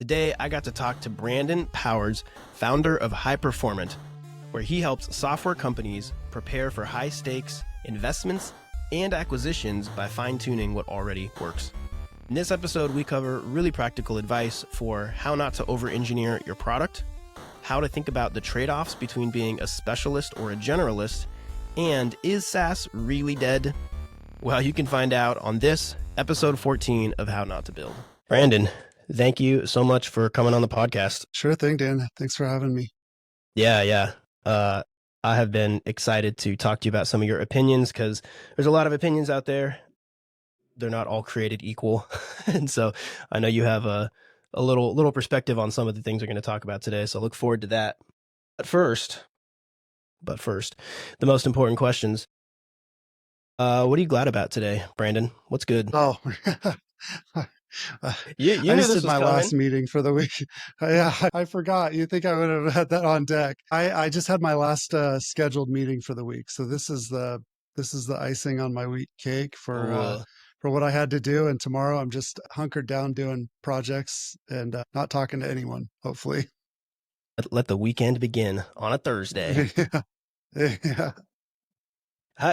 Today, I got to talk to Brandon Powers, founder of Hyperformant, where he helps software companies prepare for high-stakes investments and acquisitions by fine-tuning what already works. In this episode, we cover really practical advice for how not to over-engineer your product, how to think about the trade-offs between being a specialist or a generalist, and is SaaS really dead? Well, you can find out on this, episode 14 of How Not to Build. Brandon, thank you so much for coming on the podcast. Sure thing, Dan. Thanks for having me. Yeah. I have been excited to talk to you about some of your opinions because there's a lot of opinions out there. They're not all created equal. And so I know you have a little perspective on some of the things we're going to talk about today. So I look forward to that. But first, the most important questions. What are you glad about today, Brandon? What's good? Oh, You I knew just this did my was last coming. meeting for the week. Yeah, I forgot. You'd think I would have had that on deck. I just had my last scheduled meeting for the week. So this is the icing on my wheat cake Ooh, for what I had to do. And tomorrow I'm just hunkered down doing projects and not talking to anyone, hopefully. let the weekend begin on a Thursday. Yeah.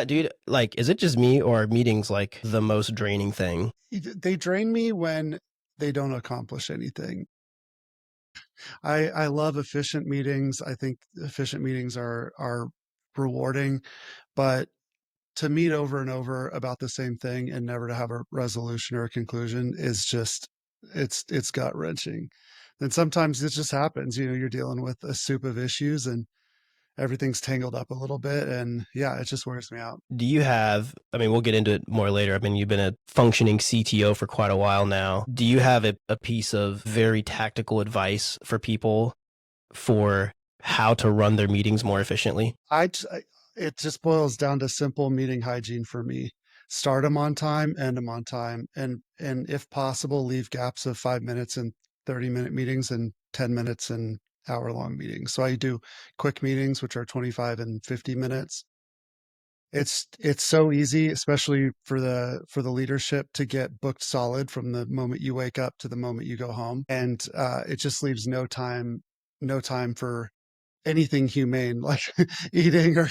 Dude, like, is it just me or are meetings like the most draining thing? They drain me when they don't accomplish anything. I love efficient meetings. I think efficient meetings are rewarding, but to meet over and over about the same thing and never to have a resolution or a conclusion is just it's gut wrenching. And sometimes it just happens. You're dealing with a soup of issues and everything's tangled up a little bit, and yeah, it just wears me out. Do you have, we'll get into it more later. You've been a functioning CTO for quite a while now. Do you have a piece of very tactical advice for people for how to run their meetings more efficiently? It just boils down to simple meeting hygiene for me. Start them on time, end them on time, and if possible, leave gaps of 5 minutes in 30-minute meetings and 10 minutes in hour-long meetings. So I do quick meetings, which are 25 and 50 minutes. It's so easy, especially for the leadership, to get booked solid from the moment you wake up to the moment you go home, and it just leaves no time for anything humane like eating or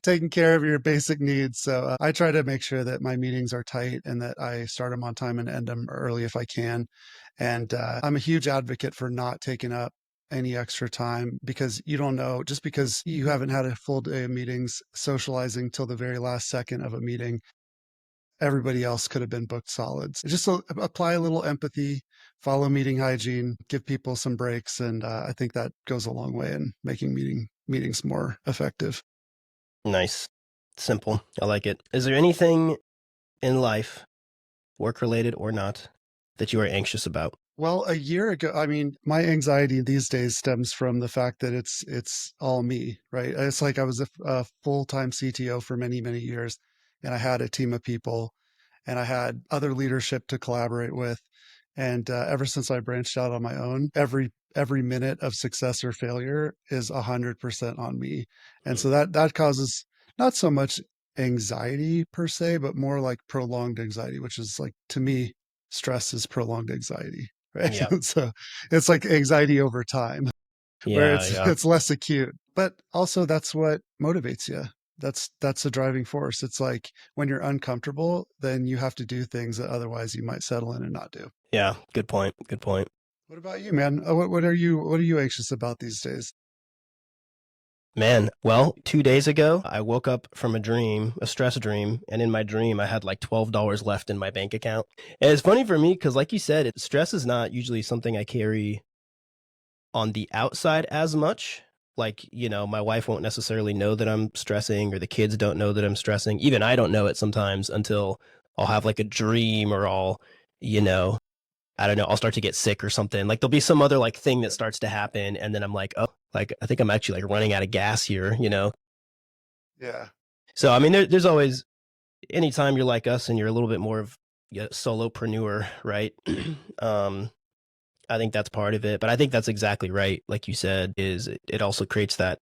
taking care of your basic needs. So I try to make sure that my meetings are tight and that I start them on time and end them early if I can. And I'm a huge advocate for not taking up any extra time, because you don't know, just because you haven't had a full day of meetings, socializing till the very last second of a meeting, everybody else could have been booked solid. So just apply a little empathy, follow meeting hygiene, give people some breaks. And I think that goes a long way in making meetings more effective. Nice. Simple. I like it. Is there anything in life, work-related or not, that you are anxious about? Well, a year ago, my anxiety these days stems from the fact that it's all me, right? It's like I was a full-time CTO for many, many years, and I had a team of people, and I had other leadership to collaborate with. And ever since I branched out on my own, every minute of success or failure is 100% on me. And so that causes not so much anxiety per se, but more like prolonged anxiety, which is like, to me, stress is prolonged anxiety, right? Yeah. So it's like anxiety over time, where Yeah. it's less acute, but also that's what motivates you. That's a driving force. It's like when you're uncomfortable, then you have to do things that otherwise you might settle in and not do. Yeah. Good point. What about you, man? What are you anxious about these days? Man, well, 2 days ago, I woke up from a stress dream, and in my dream, I had like $12 left in my bank account. And it's funny for me because, like you said, stress is not usually something I carry on the outside as much. Like, my wife won't necessarily know that I'm stressing, or the kids don't know that I'm stressing. Even I don't know it sometimes until I'll have like a dream, or I don't know, I'll start to get sick or something. Like there'll be some other like thing that starts to happen. And then I'm like, oh, like, I think I'm actually like running out of gas here, Yeah. So, there's always, anytime you're like us and you're a little bit more of a solopreneur, right? I think that's part of it, but I think that's exactly right. Like you said, is it also creates that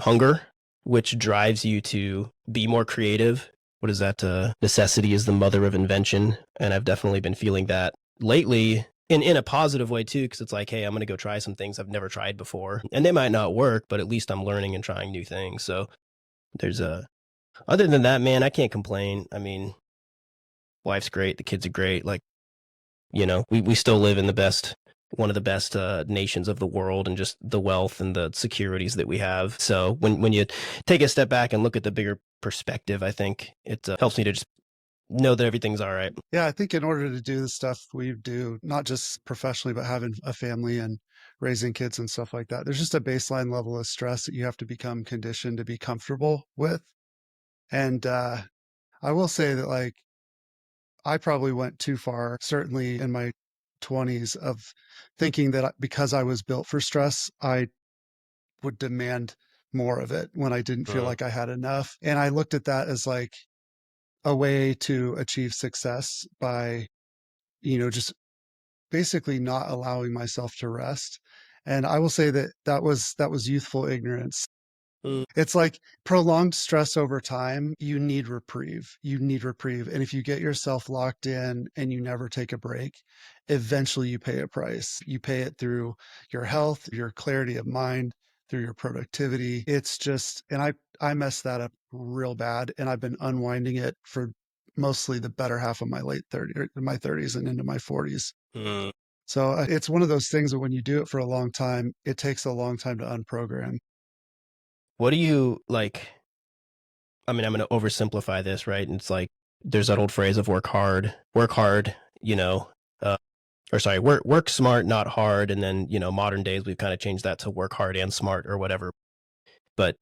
hunger, which drives you to be more creative. What is that? Necessity is the mother of invention. And I've definitely been feeling that lately. in a positive way too, because it's like, hey, I'm going to go try some things I've never tried before, and they might not work, but at least I'm learning and trying new things. So there's a other than that, man, I can't complain. I mean, wife's great, the kids are great. Like, we still live in the best one of the best nations of the world, and just the wealth and the securities that we have. So when you take a step back and look at the bigger perspective, I think it helps me to just know that everything's all right. Yeah, I think in order to do the stuff we do, not just professionally, but having a family and raising kids and stuff like that, there's just a baseline level of stress that you have to become conditioned to be comfortable with. And I will say that, like, I probably went too far, certainly in my 20s, of thinking that because I was built for stress, I would demand more of it when I didn't feel Mm. like I had enough. And I looked at that as like a way to achieve success by, just basically not allowing myself to rest. And I will say that that was youthful ignorance. Mm. It's like prolonged stress over time, you need reprieve. You need reprieve. And if you get yourself locked in and you never take a break, eventually you pay a price. You pay it through your health, your clarity of mind, through your productivity. It's just, and I messed that up real bad, and I've been unwinding it for mostly the better half of my late 30s, my 30s and into my 40s. Mm. So it's one of those things that when you do it for a long time, it takes a long time to unprogram. What do you like? I mean, I'm going to oversimplify this, right? And it's like there's that old phrase of work hard, you know, uh, or sorry, work smart, not hard. And then, modern days, we've kind of changed that to work hard and smart or whatever. But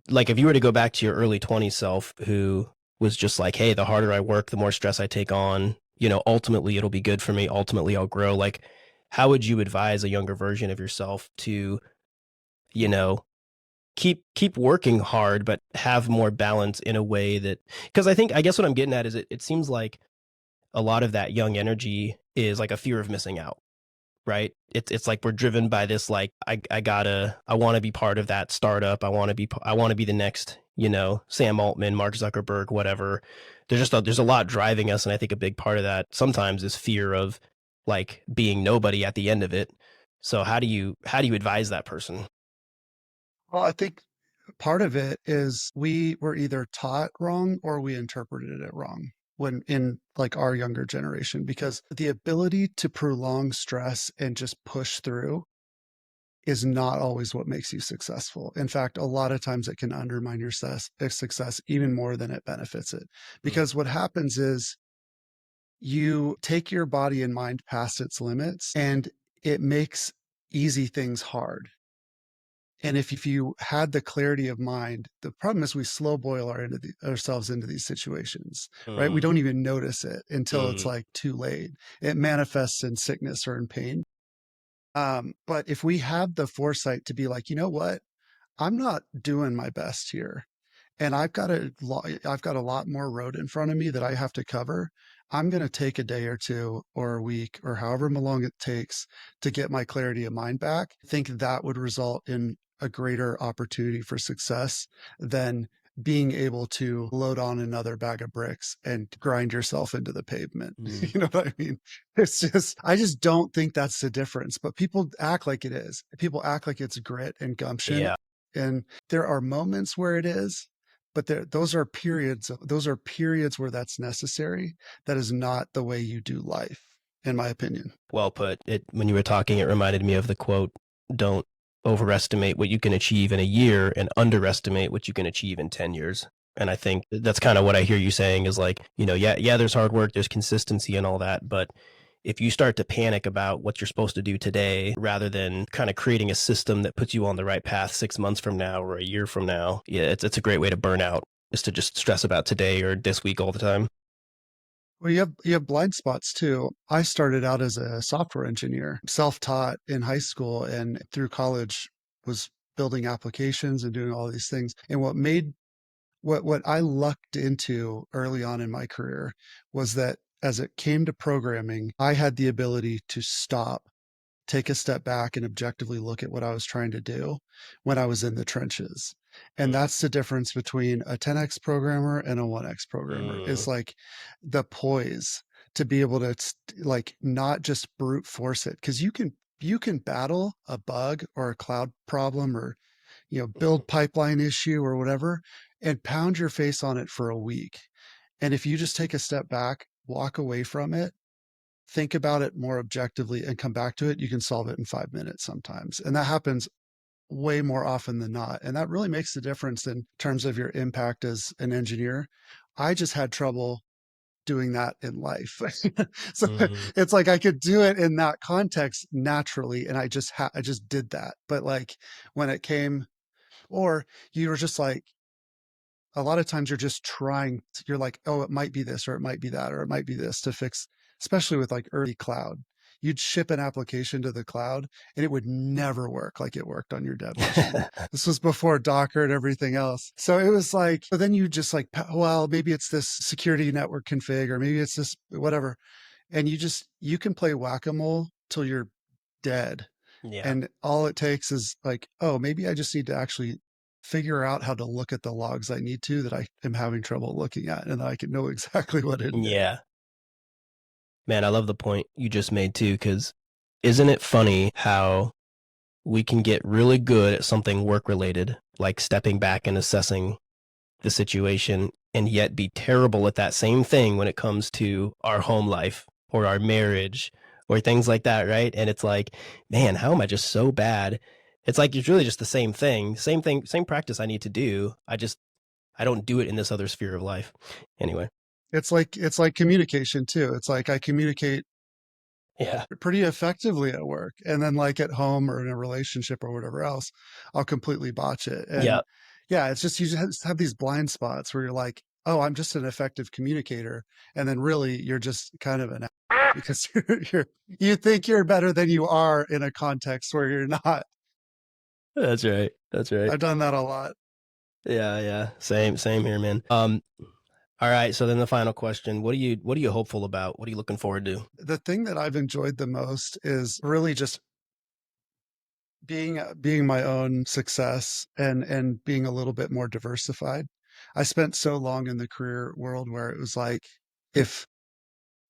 like, if you were to go back to your early 20s self who was just like, hey, the harder I work, the more stress I take on, ultimately it'll be good for me. Ultimately, I'll grow. Like, how would you advise a younger version of yourself to, you know, keep working hard but have more balance in a way that, because I guess what I'm getting at is it seems like a lot of that young energy is like a fear of missing out, right? It's like we're driven by this, like, I want to be part of that startup. I want to be the next, Sam Altman, Mark Zuckerberg, whatever. There's a lot driving us, and I think a big part of that sometimes is fear of like being nobody at the end of it. So how do you advise that person? Well, I think part of it is we were either taught wrong or we interpreted it wrong when in like our younger generation, because the ability to prolong stress and just push through is not always what makes you successful. In fact, a lot of times it can undermine your success even more than it benefits it. Mm. Because what happens is you take your body and mind past its limits, and it makes easy things hard. And if you had the clarity of mind, the problem is we slow boil ourselves into these situations, right? We Mm. don't even notice it until it's Mm. like too late. It manifests in sickness or in pain. But if we have the foresight to be like, you know what, I'm not doing my best here, and I've got a lot more road in front of me that I have to cover. I'm going to take a day or two or a week or however long it takes to get my clarity of mind back. I think that would result in a greater opportunity for success than being able to load on another bag of bricks and grind yourself into the pavement. Mm. You know what I mean? I just don't think that's the difference, but people act like it is. People act like it's grit and gumption. Yeah. And there are moments where it is, but those are periods where that's necessary. That is not the way you do life, in my opinion. Well put. It when you were talking, it reminded me of the quote, "Don't overestimate what you can achieve in a year and underestimate what you can achieve in 10 years." And I think that's kind of what I hear you saying is like, yeah, there's hard work, there's consistency and all that, but if you start to panic about what you're supposed to do today rather than kind of creating a system that puts you on the right path 6 months from now or a year from now, yeah, it's a great way to burn out, is to just stress about today or this week all the time. Well, you have blind spots too. I started out as a software engineer, self-taught in high school, and through college was building applications and doing all these things. And what I lucked into early on in my career was that as it came to programming, I had the ability to stop, take a step back, and objectively look at what I was trying to do when I was in the trenches. And Mm. that's the difference between a 10x programmer and a 1x programmer, Mm. is like the poise. to be able to like not just brute force it, because you can battle a bug or a cloud problem or build pipeline issue or whatever and pound your face on it for a week. And if you just take a step back, walk away from it, think about it more objectively and come back to it, you can solve it in 5 minutes sometimes. And that happens way more often than not. And that really makes the difference in terms of your impact as an engineer. I just had trouble doing that in life. So Mm, it's like I could do it in that context naturally. And I just did that. But like when it came, or you were just like, a lot of times you're just you're like, oh, it might be this, or it might be that, or it might be this to fix, especially with like early cloud. You'd ship an application to the cloud and it would never work like it worked on your dev machine. This was before Docker and everything else. So it was like, but then you just like, well, maybe it's this security network config, or maybe it's this, whatever. And you can play whack-a-mole till you're dead. yeah. And all it takes is like, oh, maybe I just need to actually figure out how to look at the logs I need to that I am having trouble looking at, and I can know exactly what it is. Yeah. Man, I love the point you just made too, because isn't it funny how we can get really good at something work related, like stepping back and assessing the situation, and yet be terrible at that same thing when it comes to our home life or our marriage or things like that, right? And it's like, man, how am I just so bad? It's like it's really just the same thing, same practice I need to do. I don't do it in this other sphere of life. Anyway, It's like communication too. It's like I communicate yeah, pretty effectively at work, and then like at home or in a relationship or whatever else, I'll completely botch it. And yeah, yeah, it's just you just have these blind spots where you're like, oh, I'm just an effective communicator, and then really you're just kind of an because you think you're better than you are in a context where you're not. that's right, that's right. I've done that a lot. Yeah, yeah, same here, man. All right, so then the final question: what are you hopeful about? What are you looking forward to? The thing that I've enjoyed the most is really just being my own success and being a little bit more diversified. I spent so long in the career world where it was like if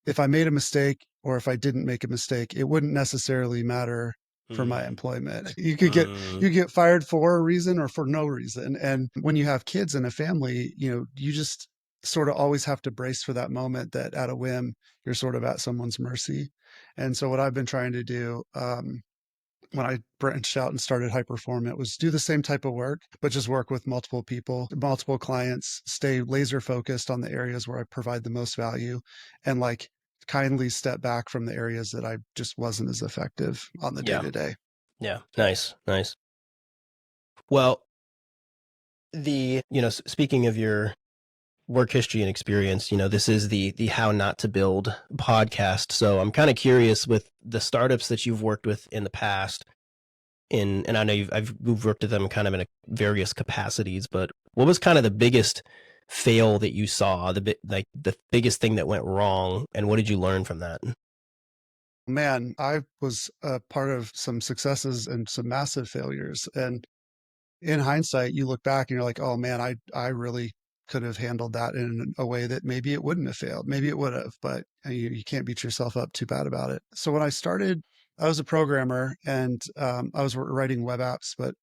if I made a mistake or if I didn't make a mistake, it wouldn't necessarily matter for my Mm, employment. mm, You get fired for a reason or for no reason. And when you have kids and a family, you just sort of always have to brace for that moment that at a whim you're sort of at someone's mercy. And so what I've been trying to do when I branched out and started Hyperformant was do the same type of work, but just work with multiple people, multiple clients, stay laser focused on the areas where I provide the most value, and like kindly step back from the areas that I just wasn't as effective on the day yeah, to day. yeah, nice, nice. Well, speaking of your work history and experience, this is the How Not to Build podcast. So I'm kind of curious with the startups that you've worked with in the past. And I know we've worked with them kind of in various capacities, but what was kind of the biggest fail that you saw, like the biggest thing that went wrong, and what did you learn from that? Man, I was a part of some successes and some massive failures. And in hindsight, you look back and you're like, oh man, I really could have handled that in a way that maybe it wouldn't have failed. Maybe it would have, but you can't beat yourself up too bad about it. So when I started, I was a programmer and I was writing web apps, but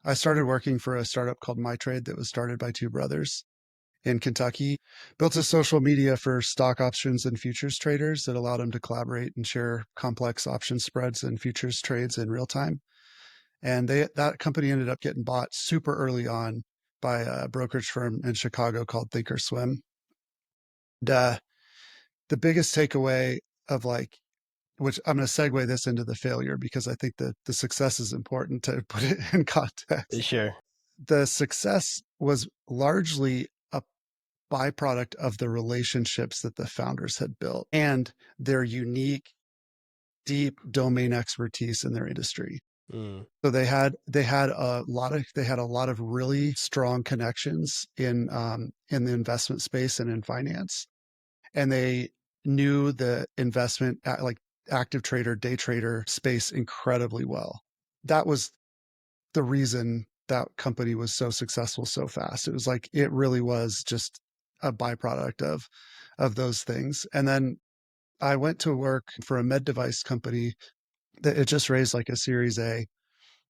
I started working for a startup called MyTrade that was started by two brothers in Kentucky, built a social media for stock options and futures traders that allowed them to collaborate and share complex option spreads and futures trades in real time. And that company ended up getting bought super early on by a brokerage firm in Chicago called Thinkorswim. And, the biggest takeaway of like, which I'm going to segue this into the failure because I think that the success is important to put it in context. Sure. The success was largely a byproduct of the relationships that the founders had built and their unique, deep domain expertise in their industry. Mm, So they had a lot of really strong connections in the investment space and in finance, and they knew the investment like active trader, day trader space incredibly well. That was the reason that company was so successful so fast. It was like it really was just a byproduct of those things. And then I went to work for a med device company that it just raised like a Series A,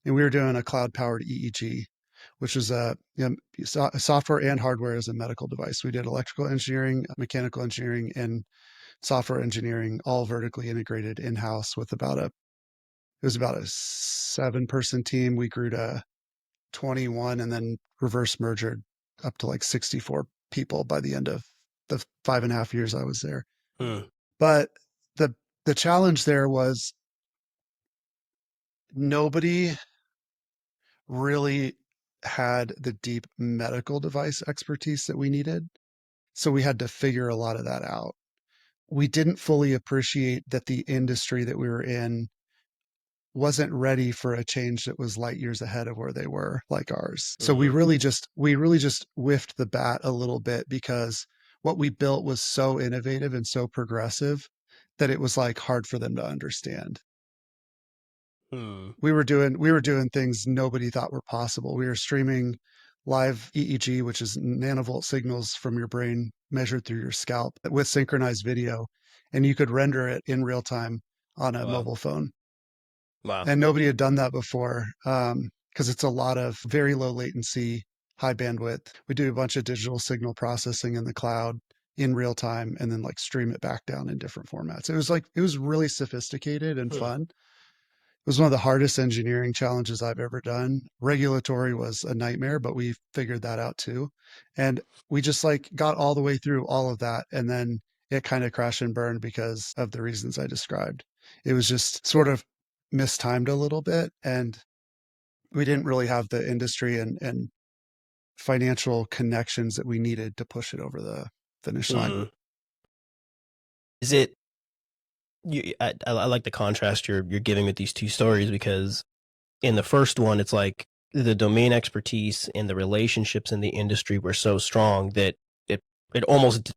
and we were doing a cloud powered EEG, which is software and hardware as a medical device. We did electrical engineering, mechanical engineering, and software engineering, all vertically integrated in house with it was about a 7-person team. We grew to 21 and then reverse merged up to like 64 people by the end of the 5.5 years I was there. Hmm. But the the challenge there was nobody really had the deep medical device expertise that we needed. So we had to figure a lot of that out. We didn't fully appreciate that the industry that we were in wasn't ready for a change that was light years ahead of where they were, like ours. So Mm-hmm. we really just whiffed the bat a little bit because what we built was so innovative and so progressive that it was like hard for them to understand. Hmm. We were doing things nobody thought were possible. We were streaming live EEG, which is nanovolt signals from your brain measured through your scalp with synchronized video, and you could render it in real time on a Wow. mobile phone. Wow. And nobody had done that before because it's a lot of very low latency, high bandwidth. We do a bunch of digital signal processing in the cloud in real time and then like stream it back down in different formats. It was really sophisticated and Hmm. fun. It was one of the hardest engineering challenges I've ever done. Regulatory was a nightmare, but we figured that out too. And we just like got all the way through all of that. And then it kind of crashed and burned because of the reasons I described. It was just sort of mistimed a little bit. And we didn't really have the industry and financial connections that we needed to push it over the finish line. Hmm. Is it I like the contrast you're giving with these two stories because in the first one, it's like the domain expertise and the relationships in the industry were so strong that it almost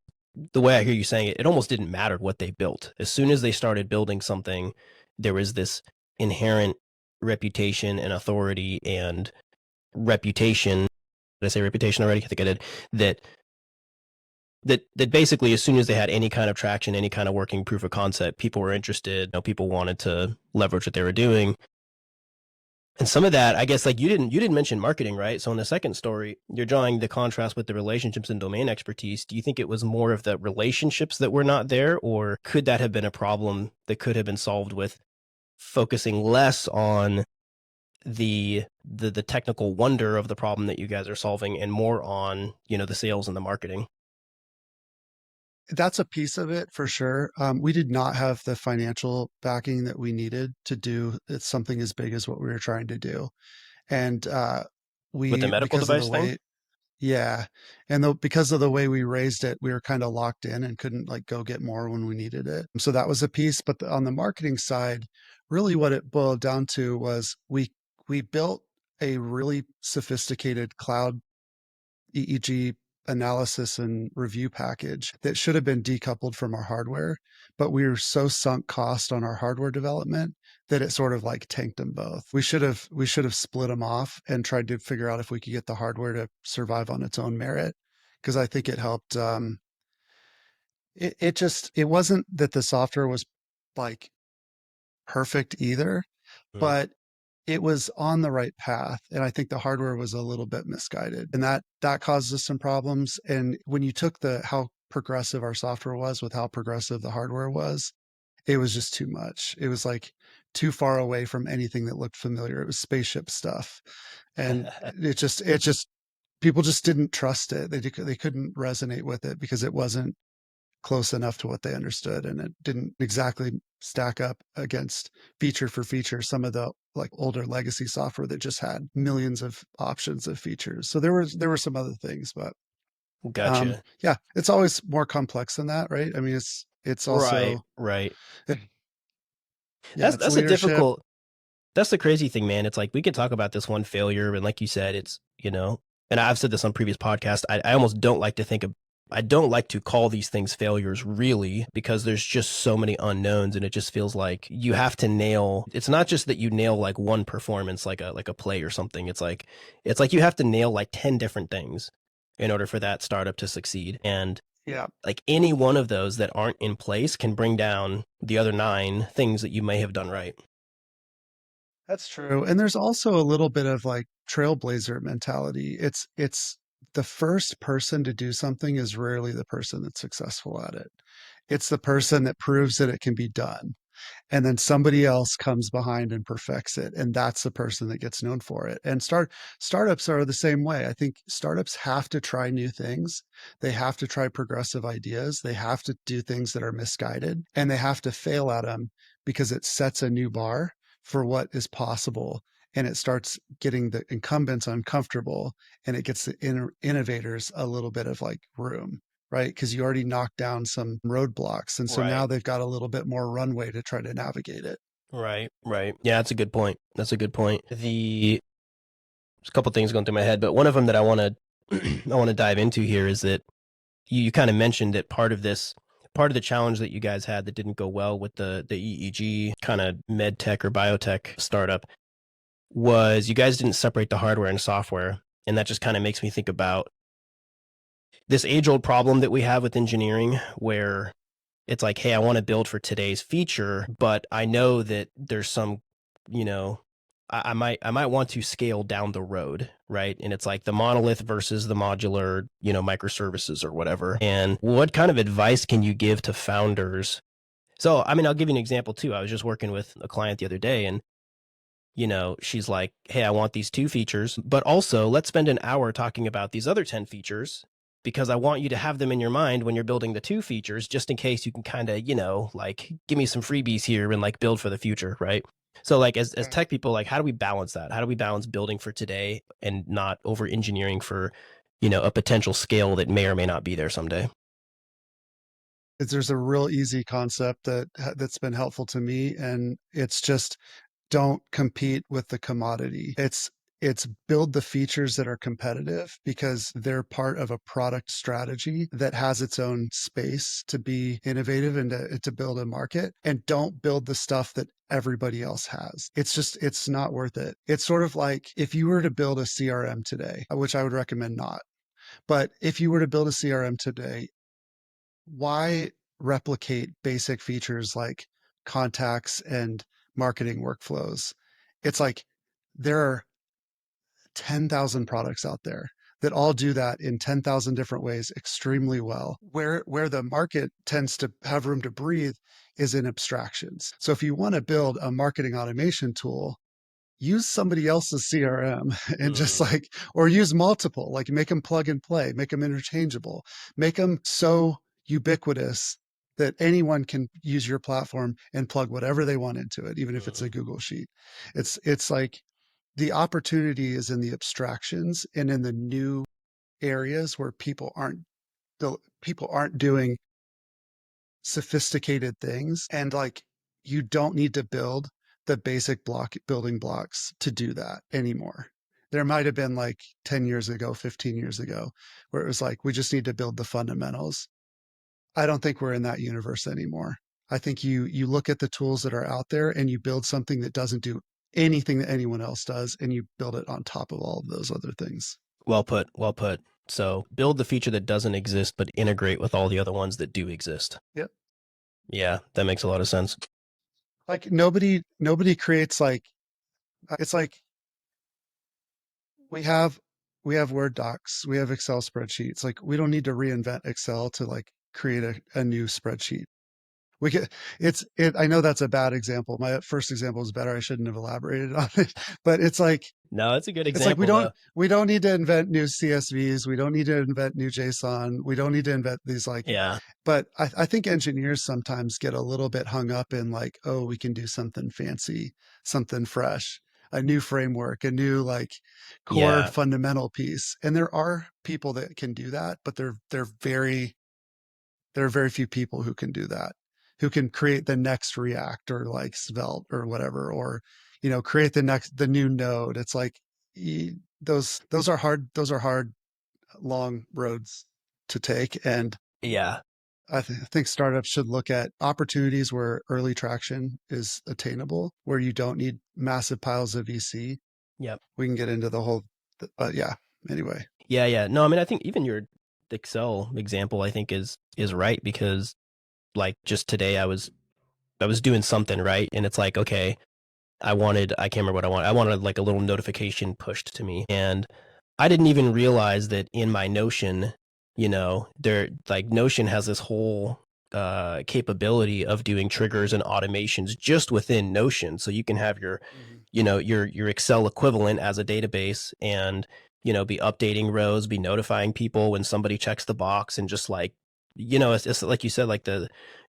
the way I hear you saying it, it almost didn't matter what they built. As soon as they started building something, there was this inherent reputation and authority and reputation. Did I say reputation already? I think I did. That that basically as soon as they had any kind of traction, any kind of working proof of concept, people were interested. You know, people wanted to leverage what they were doing. And some of that, I guess, like you didn't mention marketing, right? So in the second story, you're drawing the contrast with the relationships and domain expertise. Do you think it was more of the relationships that were not there, or could that have been a problem that could have been solved with focusing less on the technical wonder of the problem that you guys are solving and more on, you know, the sales and the marketing? That's a piece of it for sure. We did not have the financial backing that we needed to do something as big as what we were trying to do. And With the we, medical because of the device thing? way, yeah, and because of the way we raised it, we were kind of locked in and couldn't like go get more when we needed it. So that was a piece. But on the marketing side, really what it boiled down to was we built a really sophisticated cloud EEG analysis and review package that should have been decoupled from our hardware, but we were so sunk cost on our hardware development that it sort of like tanked them both. We should have split them off and tried to figure out if we could get the hardware to survive on its own merit because I think it helped. It wasn't that the software was like perfect either, Mm. but it was on the right path, and I think the hardware was a little bit misguided, and that caused us some problems. And when you took the how progressive our software was with how progressive the hardware was, it was just too much. It was like too far away from anything that looked familiar. It was spaceship stuff, and it just people just didn't trust it. They couldn't resonate with it because it wasn't close enough to what they understood, and it didn't exactly stack up against feature for feature some of the like older legacy software that just had millions of options of features. So there were some other things, but Gotcha. yeah, it's always more complex than that, right? I mean, it's Right, also right. yeah, That's it's that's a leadership. difficult that's the crazy thing, man. It's like we could talk about this one failure, and like you said, it's, you know, and I've said this on previous podcasts. I almost don't like to think of, I don't like to call these things failures really because there's just so many unknowns, and it just feels like you have to nail. It's not just that you nail like one performance, like a play or something. It's like you have to nail like 10 different things in order for that startup to succeed. And Yeah, Like any one of those that aren't in place can bring down the other 9 things that you may have done right. that's true. And there's also a little bit of like trailblazer mentality. It's the first person to do something is rarely the person that's successful at it. It's the person that proves that it can be done. And then somebody else comes behind and perfects it, and that's the person that gets known for it. And startups are the same way. I think startups have to try new things. They have to try progressive ideas. They have to do things that are misguided, and they have to fail at them because it sets a new bar for what is possible, and it starts getting the incumbents uncomfortable, and it gets the innovators a little bit of like room, right? Because you already knocked down some roadblocks. And so now Right. they've got a little bit more runway to try to navigate it. Right. Right. Yeah, that's a good point. That's a good point. There's a couple things going through my head, but one of them that I want to I want to dive into here is that you kind of mentioned that part of the challenge that you guys had that didn't go well with the EEG kind of med tech or biotech startup was you guys didn't separate the hardware and software. And that just kind of makes me think about this age old problem that we have with engineering where it's like, hey, I want to build for today's feature, but I know that there's some, you know, I might want to scale down the road, right? And it's like the monolith versus the modular, microservices or whatever. And what kind of advice can you give to founders? So, I mean, I'll give you an example too. I was just working with a client the other day, and she's like, hey, I want these 2 features, but also let's spend an hour talking about these other 10 features because I want you to have them in your mind when you're building the 2 features, just in case you can kind of, like give me some freebies here and like build for the future, right? So like as Yeah. tech people, like how do we balance that? How do we balance building for today and not over engineering for, a potential scale that may or may not be there someday? There's a real easy concept that's been helpful to me, and it's just don't compete with the commodity. It's build the features that are competitive because they're part of a product strategy that has its own space to be innovative and to build a market, and don't build the stuff that everybody else has. It's not worth it. It's sort of like if you were to build a CRM today, which I would recommend not. But if you were to build a CRM today, why replicate basic features like contacts and marketing workflows? It's like there are 10,000 products out there that all do that in 10,000 different ways extremely well. Where the market tends to have room to breathe is in abstractions. So if you want to build a marketing automation tool, use somebody else's CRM and just Mm, like, or use multiple, like make them plug and play, make them interchangeable, make them so ubiquitous that anyone can use your platform and plug whatever they want into it, even if it's a mm, Google sheet. It's like the opportunity is in the abstractions and in the new areas where people aren't doing sophisticated things, and like you don't need to build the basic building blocks to do that anymore. There might have been like 10 years ago, 15 years ago, where it was like we just need to build the fundamentals. I don't think we're in that universe anymore. I think you look at the tools that are out there and you build something that doesn't do anything that anyone else does, and you build it on top of all of those other things. well put. Well put. So build the feature that doesn't exist, but integrate with all the other ones that do exist. Yep. Yeah, that makes a lot of sense. Like nobody creates like it's like we have we have Word docs, we have Excel spreadsheets. Like we don't need to reinvent Excel to like create a new spreadsheet. We get it. I know that's a bad example. My first example is better. I shouldn't have elaborated on it, but No, it's a good it's like example though. we don't need to invent new CSVs. We don't need to invent new JSON. We don't need to invent these like, Yeah, but I think engineers sometimes get a little bit hung up in like, oh, we can do something fancy, something fresh, a new framework, a new like core yeah, fundamental piece. And there are people that can do that, but there are very few people who can do that, who can create the next React or like Svelte or whatever, or create the new node. It's like those are hard, long roads to take. And yeah, I think startups should look at opportunities where early traction is attainable, where you don't need massive piles of VC. yep, We can get into the whole, yeah. Anyway, yeah, yeah. No, I mean, I think even Excel example I think is right because like just today I was doing something right and it's like okay I can't remember what I wanted. I wanted like a little notification pushed to me. And I didn't even realize that in my Notion, there like Notion has this whole capability of doing triggers and automations just within Notion. So you can have Mhm. your Excel equivalent as a database and, be updating rows, be notifying people when somebody checks the box and just like, it's like you said, like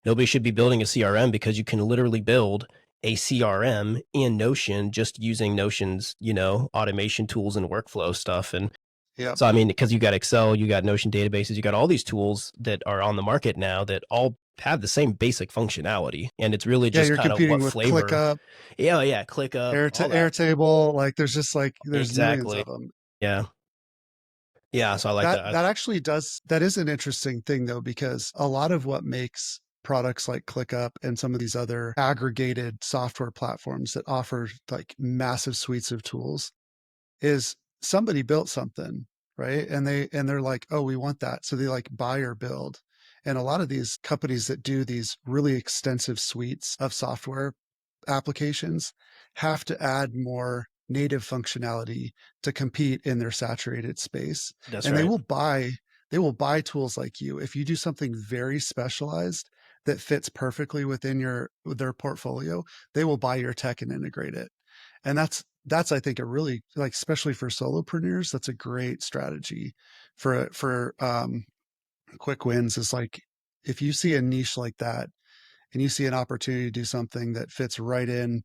nobody should be building a CRM because you can literally build a CRM in Notion just using Notion's, automation tools and workflow stuff. And Yep. so, I mean, because you got Excel, you got Notion databases, you got all these tools that are on the market now that all have the same basic functionality. And it's really Yeah, just you're kind of what competing with flavor. ClickUp, Yeah, yeah, ClickUp, all that. Airtable. Like there's just like there's millions Exactly. of them. Yeah. Yeah. So I like That that. that actually does that is an interesting thing though, because a lot of what makes products like ClickUp and some of these other aggregated software platforms that offer like massive suites of tools is somebody built something, right? And they're like, "Oh, we want that." So they like buy or build. And a lot of these companies that do these really extensive suites of software applications have to add more native functionality to compete in their saturated space. That's And they right. will buy tools like you if you do something very specialized that fits perfectly within their portfolio. They will buy your tech and integrate it. And that's I think a really like especially for solopreneurs, that's a great strategy for quick wins is like if you see a niche like that and you see an opportunity to do something that fits right in,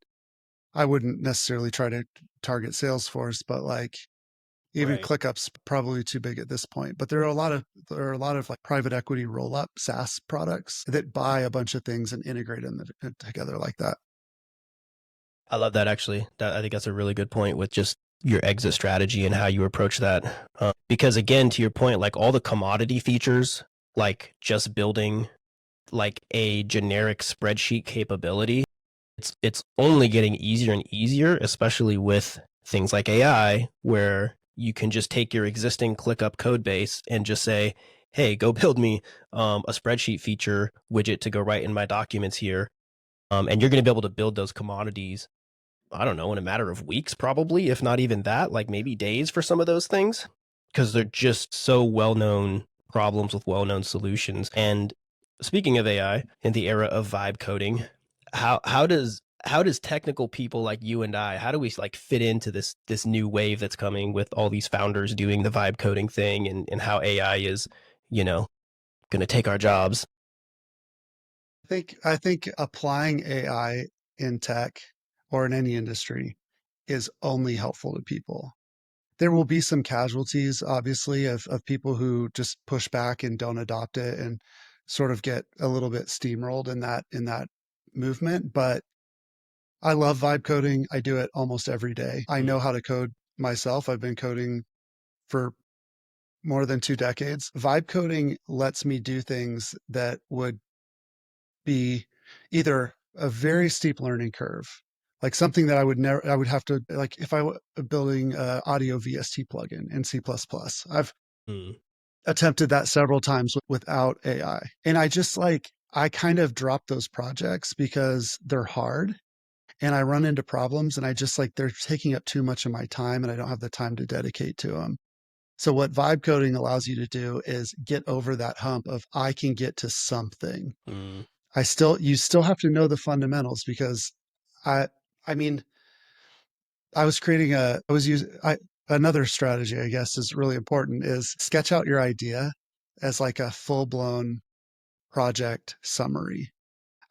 I wouldn't necessarily try to target Salesforce, but like even Right. ClickUp's probably too big at this point. But there are a lot of like private equity roll up SaaS products that buy a bunch of things and integrate them together like that. I love that actually. I think that's a really good point with just your exit strategy and how you approach that. Because again, to your point, like all the commodity features, like just building like a generic spreadsheet capability, it's only getting easier and easier, especially with things like AI, where you can just take your existing ClickUp code base and just say, "Hey, go build me a spreadsheet feature widget to go right in my documents here," and you're going to be able to build those commodities I don't know, in a matter of weeks, probably, if not even that, like maybe days for some of those things, because they're just so well known problems with well known solutions. And speaking of AI in the era of vibe coding, how does technical people like you and I, how do we like fit into this new wave that's coming with all these founders doing the vibe coding thing and how AI is, you know, going to take our jobs? I think applying AI in tech or in any industry is only helpful to people. There will be some casualties, obviously, of people who just push back and don't adopt it and sort of get a little bit steamrolled in that movement. But I love vibe coding. I do it almost every day. I know Mm, how to code myself. I've been coding for more than 2 decades. Vibe coding lets me do things that would be either a very steep learning curve, like something that I would have to, like if I were building a audio VST plugin in C++. I've mm, attempted that several times without AI. And I kind of drop those projects because they're hard and I run into problems and I just like, they're taking up too much of my time and I don't have the time to dedicate to them. So what vibe coding allows you to do is get over that hump of I can get to something. mm. You still have to know the fundamentals because I I mean I was creating a I was using I another strategy I guess is really important is sketch out your idea as like a full-blown project summary.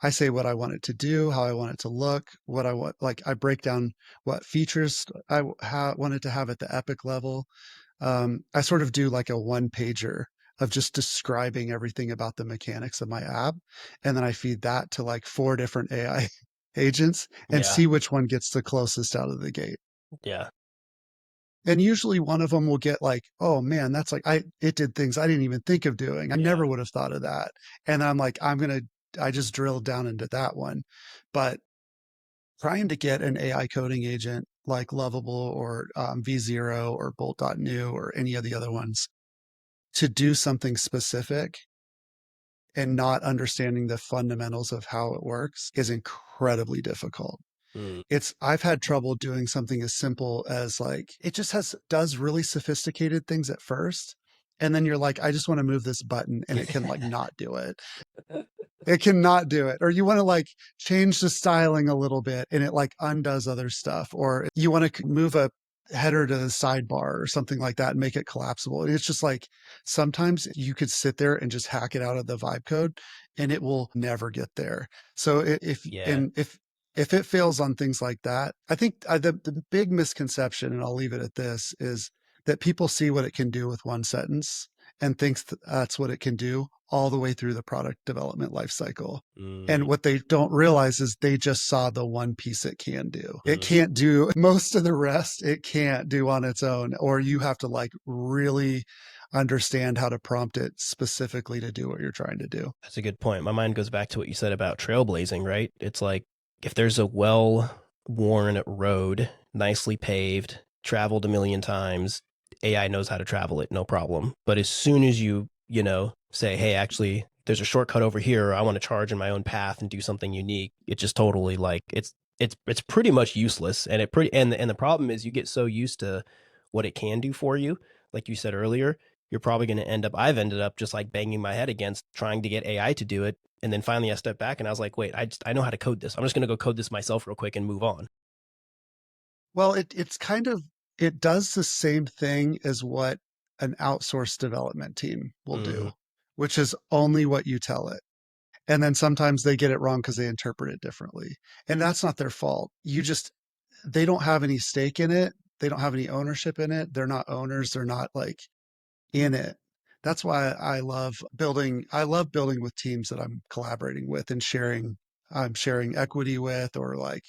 I say what I want it to do, how I want it to look, what I want like I break down what features want it to have at the epic level. I sort of do like a one pager of just describing everything about the mechanics of my app. And then I feed that to like four different AI agents and Yeah, see which one gets the closest out of the gate. yeah, And usually one of them will get like, oh man, that's like, it did things I didn't even think of doing. I yeah. never would have thought of that. And I'm like, I just drilled down into that one. But trying to get an AI coding agent like Lovable or V0 or Bolt.new or any of the other ones to do something specific and not understanding the fundamentals of how it works is incredibly difficult. Mm. I've had trouble doing something as simple as like it just does really sophisticated things at first. And then you're like, I just want to move this button and it can like not do it. It cannot do it. Or you want to like change the styling a little bit and it like undoes other stuff. Or you want to move a header to the sidebar or something like that and make it collapsible. And it's just like sometimes you could sit there and just hack it out of the vibe code and it will never get there. So Yeah. if it fails on things like that, I think the big misconception, and I'll leave it at this, is that people see what it can do with one sentence and thinks that's what it can do all the way through the product development lifecycle. And Mm. what they don't realize is they just saw the one piece it can do. It Mm. can't do most of the rest. It can't do on its own, or you have to like really understand how to prompt it specifically to do what you're trying to do. That's a good point. My mind goes back to what you said about trailblazing, right? It's like if there's a well-worn road, nicely paved, traveled a million times, AI knows how to travel it, no problem. But as soon as say, hey, actually, there's a shortcut over here, or I want to charge in my own path and do something unique, it just totally like it's pretty much useless. And the problem is you get so used to what it can do for you, like you said earlier, you're probably going to I've ended up just like banging my head against trying to get AI to do it. And then finally I stepped back and I was like, wait, I know how to code this. I'm just going to go code this myself real quick and move on. Well, it's kind of, it does the same thing as what an outsourced development team will Mm-hmm. do, which is only what you tell it. And then sometimes they get it wrong because they interpret it differently. And that's not their fault. They don't have any stake in it. They don't have any ownership in it. They're not owners. They're not like in it. That's why I love building. I love building with teams that I'm collaborating with and I'm sharing equity with, or like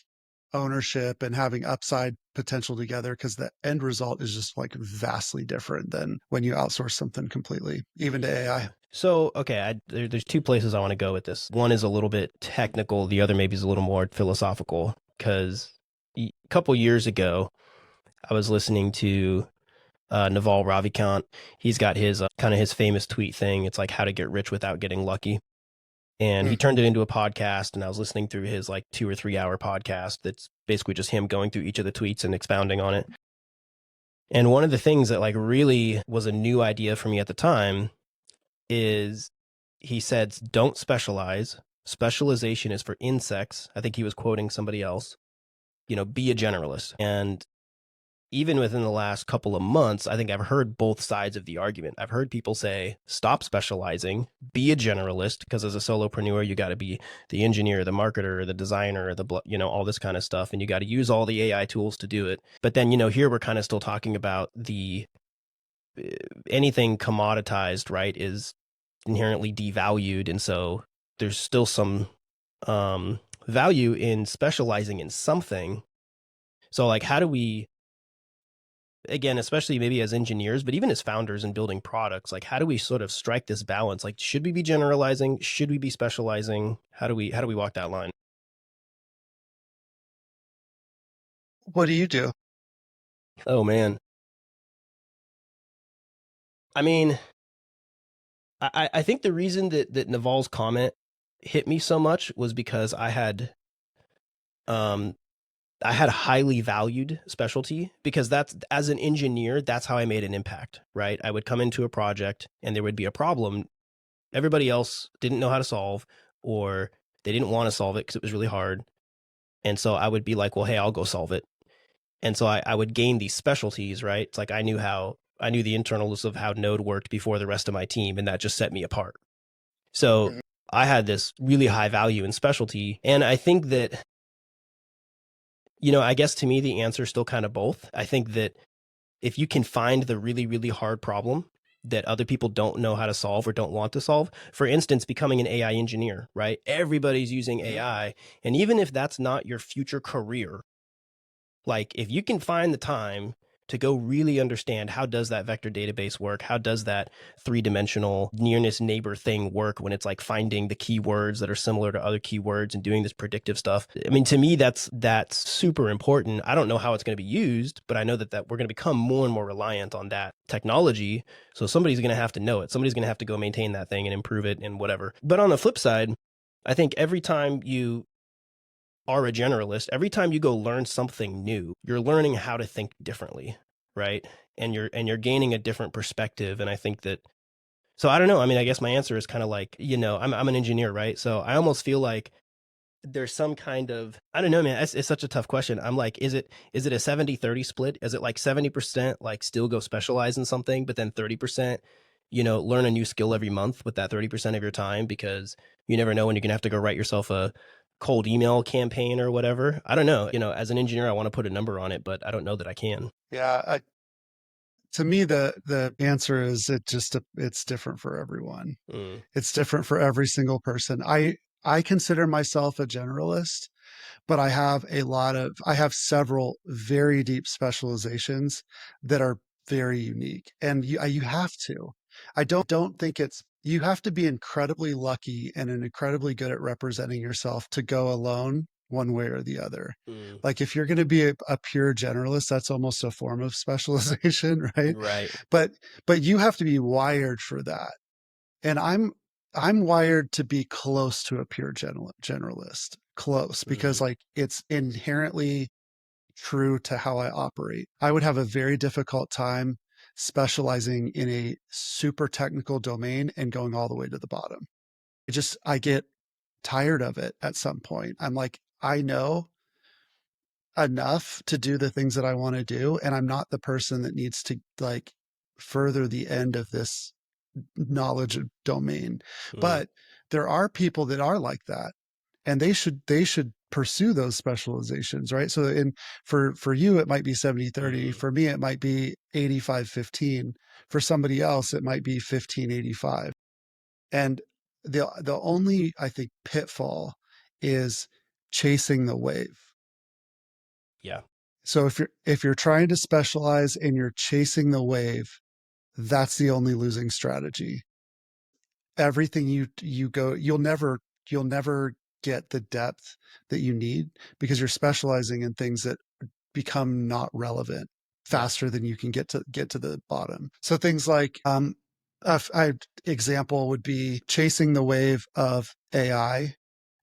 ownership and having upside potential together, because the end result is just like vastly different than when you outsource something completely, even to AI. Yeah. So, okay, there's two places I want to go with this. One is a little bit technical, the other maybe is a little more philosophical. Because a couple years ago, I was listening to Naval Ravikant. He's got his kind of his famous tweet thing. It's like how to get rich without getting lucky. And he Mm. turned it into a podcast, and I was listening through his like 2 or 3 hour podcast that's basically just him going through each of the tweets and expounding on it. And one of the things that like really was a new idea for me at the time is he said, don't specialize. Specialization is for insects. I think he was quoting somebody else. Be a generalist. And even within the last couple of months, I think I've heard both sides of the argument. I've heard people say, stop specializing, be a generalist, because as a solopreneur, you got to be the engineer, the marketer, the designer, all this kind of stuff. And you got to use all the AI tools to do it. But then, here we're kind of still talking about anything commoditized, right, is inherently devalued. And so there's still some value in specializing in something. So like, how do we, again, especially maybe as engineers, but even as founders and building products, like how do we sort of strike this balance? Like, should we be generalizing? Should we be specializing? How do we walk that line? What do you do? Oh man. I mean, I think the reason that Naval's comment hit me so much was because um I had a highly valued specialty, because that's, as an engineer, that's how I made an impact, right? I would come into a project and there would be a problem everybody else didn't know how to solve, or they didn't want to solve it because it was really hard. And so I would be like, well, hey, I'll go solve it. And so I would gain these specialties, right? It's like I knew the internals of how Node worked before the rest of my team, and that just set me apart. So Mhm. I had this really high value in specialty. And I think that, I guess to me, the answer is still kind of both. I think that if you can find the really, really hard problem that other people don't know how to solve or don't want to solve, for instance, becoming an AI engineer, right? Everybody's using Mhm. AI. And even if that's not your future career, like if you can find the time to go really understand how does that vector database work? How does that three-dimensional nearness neighbor thing work when it's like finding the keywords that are similar to other keywords and doing this predictive stuff? I mean, to me, that's super important. I don't know how it's going to be used, but I know that we're going to become more and more reliant on that technology. So somebody's going to have to know it. Somebody's going to have to go maintain that thing and improve it and whatever. But on the flip side, I think every time you are a generalist, every time you go learn something new, you're learning how to think differently, right? And you're gaining a different perspective. And I think that, so I don't know. I mean, I guess my answer is kind of like, I'm an engineer, right? So I almost feel like there's some kind of, I don't know, man. It's such a tough question. I'm like, is it a 70-30 split? Is it like 70% like still go specialize in something, but then 30%, learn a new skill every month with that 30% of your time, because you never know when you're gonna have to go write yourself a cold email campaign or whatever. I don't know. As an engineer, I want to put a number on it, but I don't know that I can. Yeah, to me, the answer is it's different for everyone. Mm, It's different for every single person. I consider myself a generalist, but I have several very deep specializations that are very unique, and you have to. I don't think you have to be incredibly lucky and incredibly good at representing yourself to go alone one way or the other. mm, Like if you're going to be a pure generalist, that's almost a form of specialization, right? right. But but you have to be wired for that. And I'm wired to be close to a pure generalist, close, because Mm, like it's inherently true to how I operate. I would have a very difficult time specializing in a super technical domain and going all the way to the bottom. I get tired of it at some point. I'm like, I know enough to do the things that I want to do, and I'm not the person that needs to like further the end of this knowledge domain. mm, But there are people that are like that, and they should pursue those specializations, right? So for you it might be 70-30. mm, For me it might be 85-15. For somebody else it might be 15-85. And the only, I think, pitfall is chasing the wave. yeah. So if you're trying to specialize and you're chasing the wave, that's the only losing strategy. Everything you go, you'll never get the depth that you need because you're specializing in things that become not relevant Yeah. faster than you can get to the bottom. So things like example would be chasing the wave of AI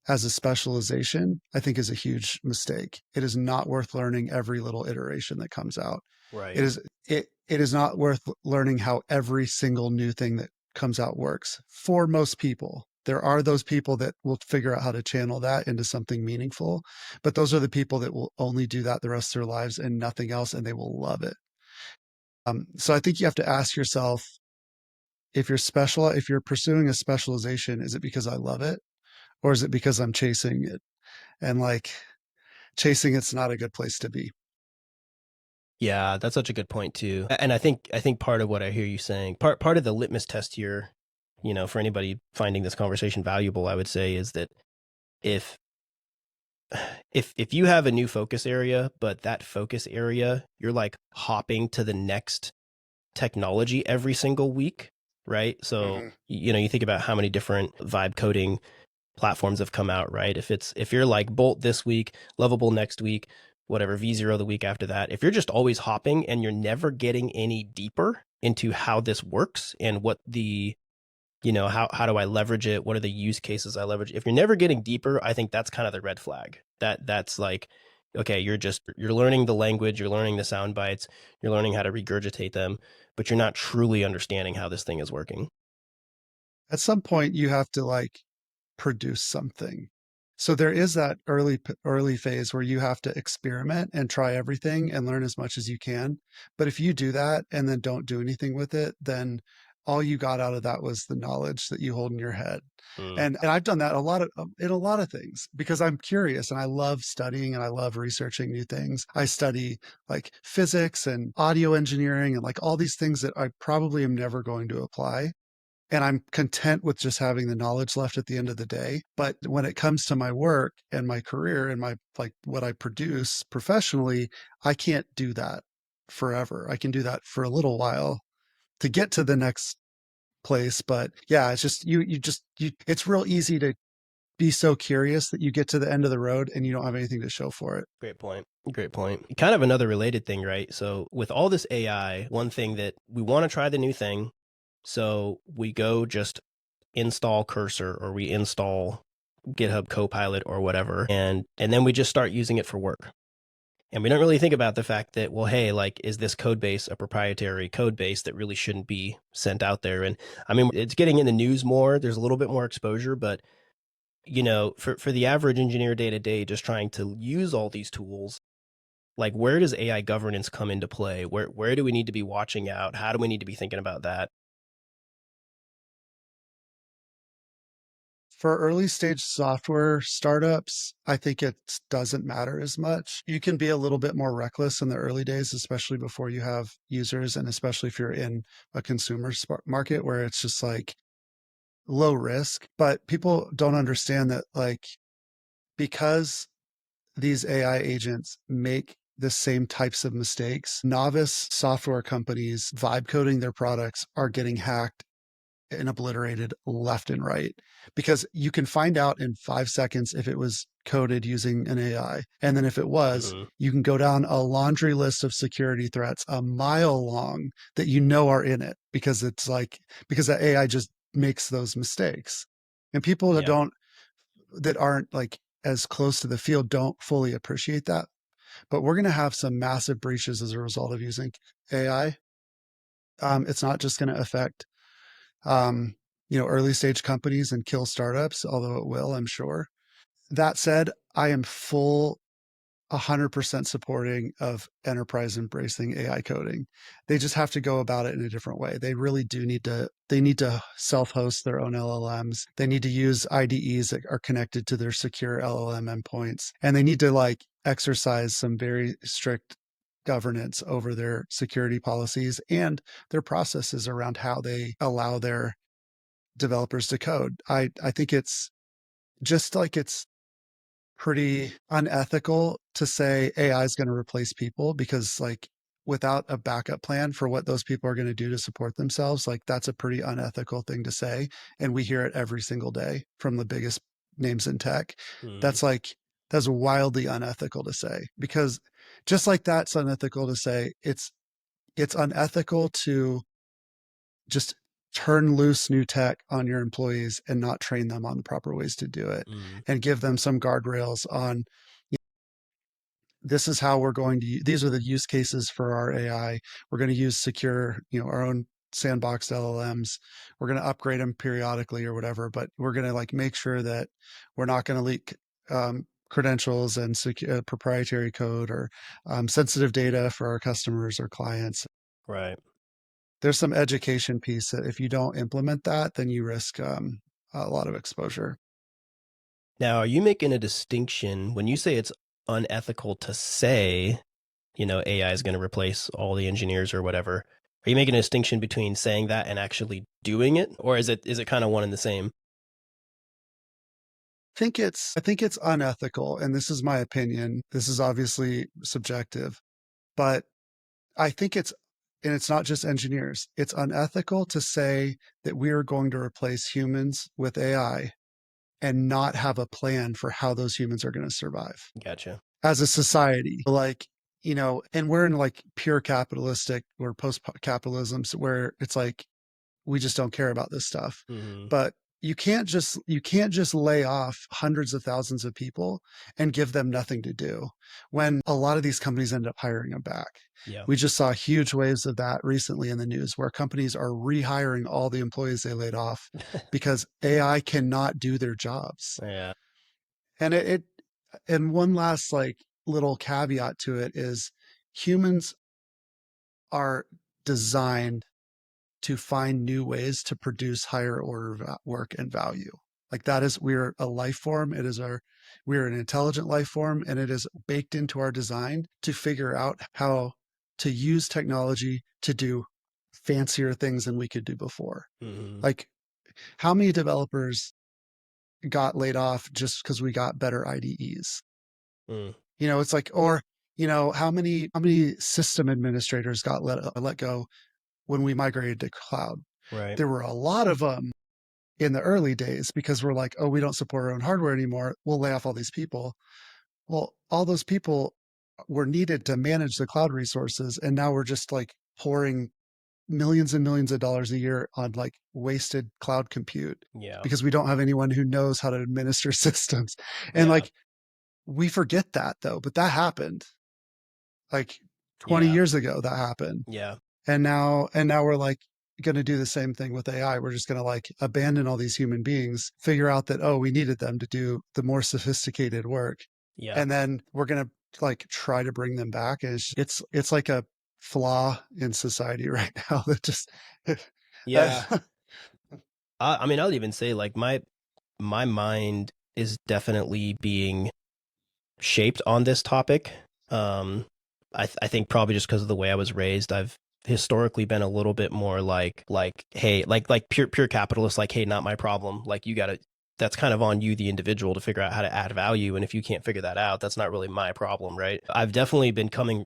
as a specialization, I think is a huge mistake. It is not worth learning every little iteration that comes out. Right. It is not worth learning how every single new thing that comes out works for most people. There are those people that will figure out how to channel that into something meaningful, but those are the people that will only do that the rest of their lives and nothing else, and they will love it. So I think you have to ask yourself, if you're pursuing a specialization, is it because I love it, or is it because I'm chasing it? And like chasing it's not a good place to be. Yeah, that's such a good point too. And I think part of what I hear you saying, part of the litmus test here, for anybody finding this conversation valuable, I would say is that if if you have a new focus area, but that focus area, you're like hopping to the next technology every single week, right? So, Mhm. you think about how many different vibe coding platforms have come out, right? If you're like Bolt this week, Lovable next week, whatever, V0 the week after that, if you're just always hopping and you're never getting any deeper into how this works and what the, how do I leverage it? What are the use cases I leverage? If you're never getting deeper, I think that's kind of the red flag. That's like, okay, you're learning the language, you're learning the sound bites, you're learning how to regurgitate them, but you're not truly understanding how this thing is working. At some point you have to like produce something. So there is that early phase where you have to experiment and try everything and learn as much as you can. But if you do that and then don't do anything with it, then all you got out of that was the knowledge that you hold in your head. Mm, And I've done that in a lot of things because I'm curious and I love studying and I love researching new things. I study like physics and audio engineering and like all these things that I probably am never going to apply, and I'm content with just having the knowledge left at the end of the day. But when it comes to my work and my career and my like what I produce professionally, I can't do that. forever. I can do that for a little while to get to the next place. But yeah, it's just it's real easy to be so curious that you get to the end of the road and you don't have anything to show for it. Great point. Great point. Kind of another related thing, right? So with all this AI, one thing that we want to try the new thing. So we go just install Cursor or we install GitHub Copilot or whatever, and then we just start using it for work. And we don't really think about the fact that, well, hey, like, is this code base a proprietary code base that really shouldn't be sent out there? And I mean, it's getting in the news more. There's a little bit more exposure, but for the average engineer day to day, just trying to use all these tools, like, where does AI governance come into play? Where do we need to be watching out? How do we need to be thinking about that? For early stage software startups, I think it doesn't matter as much. You can be a little bit more reckless in the early days, especially before you have users, and especially if you're in a consumer market where it's just like low risk. But people don't understand that, like, because these AI agents make the same types of mistakes, novice software companies vibe coding their products are getting hacked and obliterated left and right because you can find out in 5 seconds if it was coded using an AI. And then if it was, Mm-hmm. you can go down a laundry list of security threats a mile long that you know are in it because it's like, because the AI just makes those mistakes. And people Yeah. that aren't like as close to the field don't fully appreciate that. But we're going to have some massive breaches as a result of using AI. It's not just going to affect um, early stage companies and kill startups, although it will, I'm sure. That said, I am full 100% supporting of enterprise embracing AI coding. They just have to go about it in a different way. They really do they need to self-host their own LLMs. They need to use IDEs that are connected to their secure LLM endpoints. And they need to like exercise some very strict governance over their security policies and their processes around how they allow their developers to code. I think it's just like it's pretty unethical to say AI is going to replace people because like without a backup plan for what those people are going to do to support themselves, like that's a pretty unethical thing to say. And we hear it every single day from the biggest names in tech. Mm-hmm. That's like, that's wildly unethical to say because just like that's unethical to say, it's unethical to just turn loose new tech on your employees and not train them on the proper ways to do it Mm-hmm. and give them some guardrails on this is how we're going to these are the use cases for our AI. We're going to use secure, our own sandboxed LLMs. We're going to upgrade them periodically or whatever, but we're going to like make sure that we're not going to leak credentials and proprietary code or sensitive data for our customers or clients. Right. There's some education piece that if you don't implement that, then you risk a lot of exposure. Now, are you making a distinction when you say it's unethical to say, AI is going to replace all the engineers or whatever? Are you making a distinction between saying that and actually doing it, or is it kind of one and the same? I think it's unethical, and this is my opinion. This is obviously subjective, but I think and it's not just engineers. It's unethical to say that we are going to replace humans with AI and not have a plan for how those humans are going to survive Gotcha. as a society. Like, and we're in like pure capitalistic or post capitalism where it's like we just don't care about this stuff. Mm-hmm. But you can't just lay off hundreds of thousands of people and give them nothing to do when a lot of these companies end up hiring them back. Yeah. We just saw huge waves of that recently in the news where companies are rehiring all the employees they laid off because AI cannot do their jobs. Yeah. And and one last like little caveat to it is humans are designed to find new ways to produce higher order work and value. Like that is, we're a life form. We're an intelligent life form, and it is baked into our design to figure out how to use technology to do fancier things than we could do before. Mm-hmm. Like how many developers got laid off just because we got better IDEs? Mm. It's like, or, how many system administrators got let go when we migrated to cloud? Right. There were a lot of them in the early days because we're like, oh, we don't support our own hardware anymore. We'll lay off all these people. Well, all those people were needed to manage the cloud resources. And now we're just like pouring millions and millions of dollars a year on like wasted cloud compute Yeah. because we don't have anyone who knows how to administer systems. And Yeah. like, we forget that though, but that happened like 20 Yeah. years ago, that happened. Yeah. And now we're like going to do the same thing with AI. We're just going to like abandon all these human beings, figure out that, oh, we needed them to do the more sophisticated work. Yeah. And then we're going to like try to bring them back. And it's like a flaw in society right now that just, Yeah. I mean, I'll even say like my mind is definitely being shaped on this topic. Um, I think probably just because of the way I was raised, I've historically been a little bit more like hey, like pure capitalist, like hey, not my problem. Like you gotta, that's kind of on you, the individual, to figure out how to add value. And if you can't figure that out, that's not really my problem, right? I've definitely been coming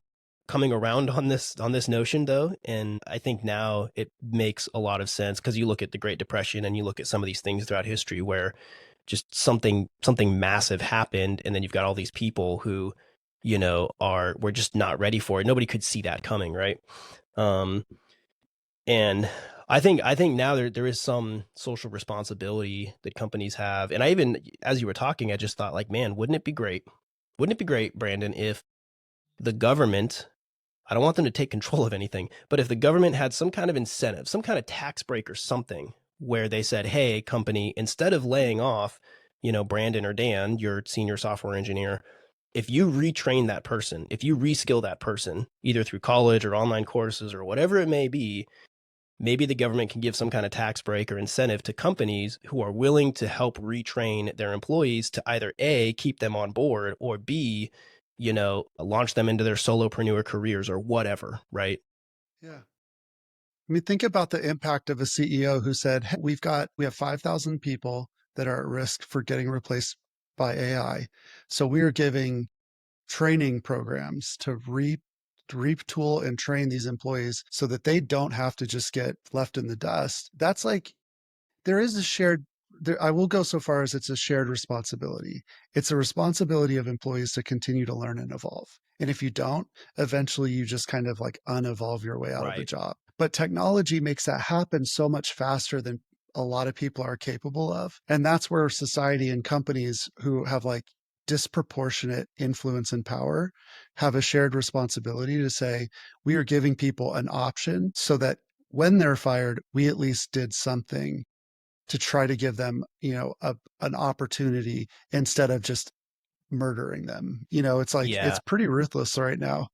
around on this notion though, and I think now it makes a lot of sense because you look at the Great Depression and you look at some of these things throughout history where just something massive happened, and then you've got all these people who were just not ready for it. Nobody could see that coming, right? um and I think now there is some social responsibility that companies have. And I even, as you were talking, I just thought like, man, wouldn't it be great, Brandon, if the government, I don't want them to take control of anything, but if the government had some kind of incentive, some kind of tax break or something, where they said, hey, company, instead of laying off, Brandon or Dan, your senior software engineer, if you retrain that person, if you reskill that person, either through college or online courses or whatever it may be, maybe the government can give some kind of tax break or incentive to companies who are willing to help retrain their employees to either A, keep them on board, or B, launch them into their solopreneur careers or whatever, right? yeah. I mean, think about the impact of a CEO who said, "Hey, we have 5,000 people that are at risk for getting replaced by AI. So we are giving training programs to retool and train these employees so that they don't have to just get left in the dust." That's like, there is a shared, there, I will go so far as it's a shared responsibility. It's a responsibility of employees to continue to learn and evolve. And if you don't, eventually you just kind of like unevolve your way out of a Right. job. But technology makes that happen so much faster than a lot of people are capable of. And that's where society and companies who have like disproportionate influence and power have a shared responsibility to say, we are giving people an option so that when they're fired, we at least did something to try to give them, an opportunity instead of just murdering them. It's like, it's Yeah. pretty ruthless right now.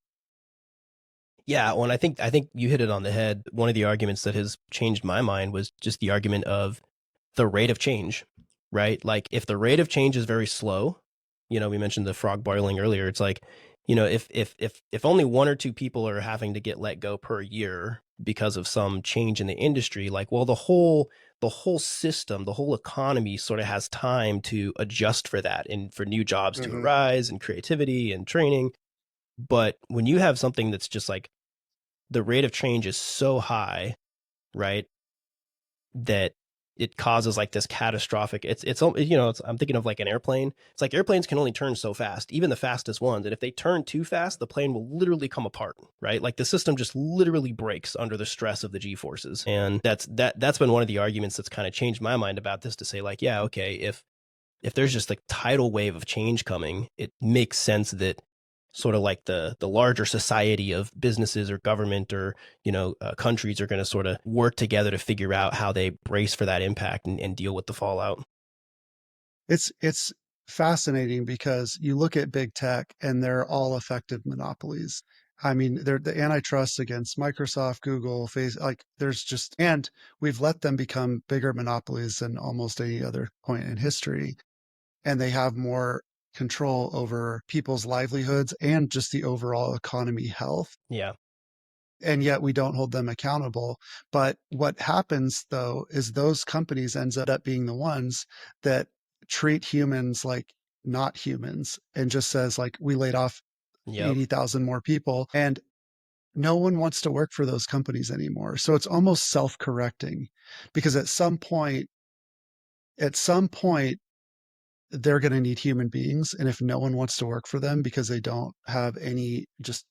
Yeah. Well, and I think you hit it on the head. One of the arguments that has changed my mind was just the argument of the rate of change, right? Like if the rate of change is very slow, we mentioned the frog boiling earlier. It's like, if only one or two people are having to get let go per year because of some change in the industry, like, well, the whole system, the whole economy sort of has time to adjust for that and for new jobs to Hmm. arise and creativity and training. But when you have something that's just like the rate of change is so high, right, that it causes like this catastrophic, I'm thinking of like an airplane. It's like airplanes can only turn so fast, even the fastest ones, and if they turn too fast, the plane will literally come apart, right? Like the system just literally breaks under the stress of the g forces. And that's been one of the arguments that's kind of changed my mind about this, to say like, yeah, okay, if there's just like tidal wave of change coming, it makes sense that sort of like the larger society of businesses or government or countries are going to sort of work together to figure out how they brace for that impact and deal with the fallout. It's fascinating because you look at big tech and they're all effective monopolies. I mean, they're the antitrust against Microsoft, Google, Face, like there's just, and we've let them become bigger monopolies than almost any other point in history. And they have more control over people's livelihoods and just the overall economy health. Yeah. And yet we don't hold them accountable. But what happens though is those companies ends up being the ones that treat humans like not humans and just says like, we laid off Yep. 80,000 more people. And no one wants to work for those companies anymore. So it's almost self-correcting because at some point, they're going to need human beings. And if no one wants to work for them because they don't have any just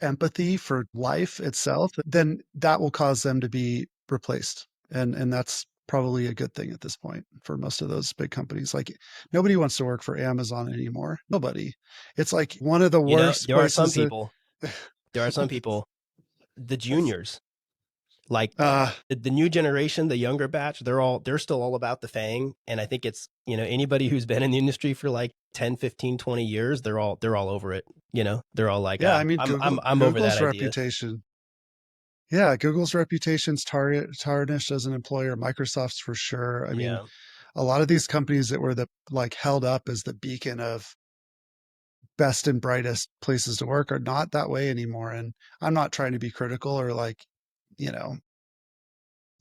empathy for life itself, then that will cause them to be replaced. And that's probably a good thing at this point for most of those big companies. Like nobody wants to work for Amazon anymore. Nobody. It's like one of the You know, worst places to there are some people, the juniors, like uh the new generation, the younger batch, they're still all about the FANG. And I think it's, anybody who's been in the industry for like 10, 15, 20 years, they're all over it. They're all like, yeah, I mean I'm over that Google's idea. reputation. Yeah, Google's reputation's tarnished as an employer. Microsoft's for sure. I mean, Yeah. a lot of these companies that were the like held up as the beacon of best and brightest places to work are not that way anymore. And I'm not trying to be critical or like, you know,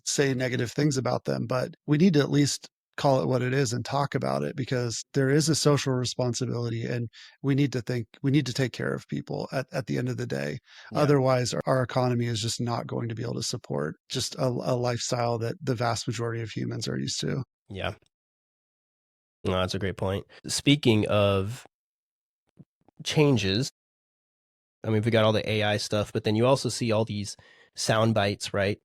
say negative things about them, but we need to at least call it what it is and talk about it because there is a social responsibility and we need to take care of people at the end of the day. Yeah. Otherwise, our economy is just not going to be able to support just a lifestyle that the vast majority of humans are used to. Yeah. No, that's a great point. Speaking of changes, I mean, we got all the AI stuff, but then you also see all these sound bites, right?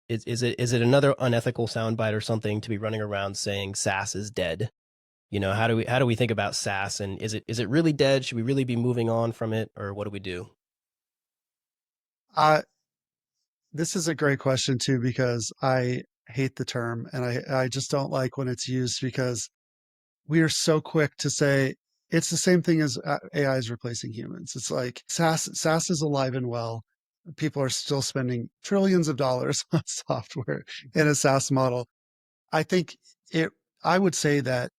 Is it another unethical soundbite or something to be running around saying SaaS is dead? How do we think about SaaS, and is it really dead? Should we really be moving on from it, or what do we do? Uh, this is a great question too, because I hate the term and I just don't like when it's used because we are so quick to say it's the same thing as AI is replacing humans. It's like SaaS is alive and well. People are still spending trillions of dollars on software in a SaaS model. I think it, I would say that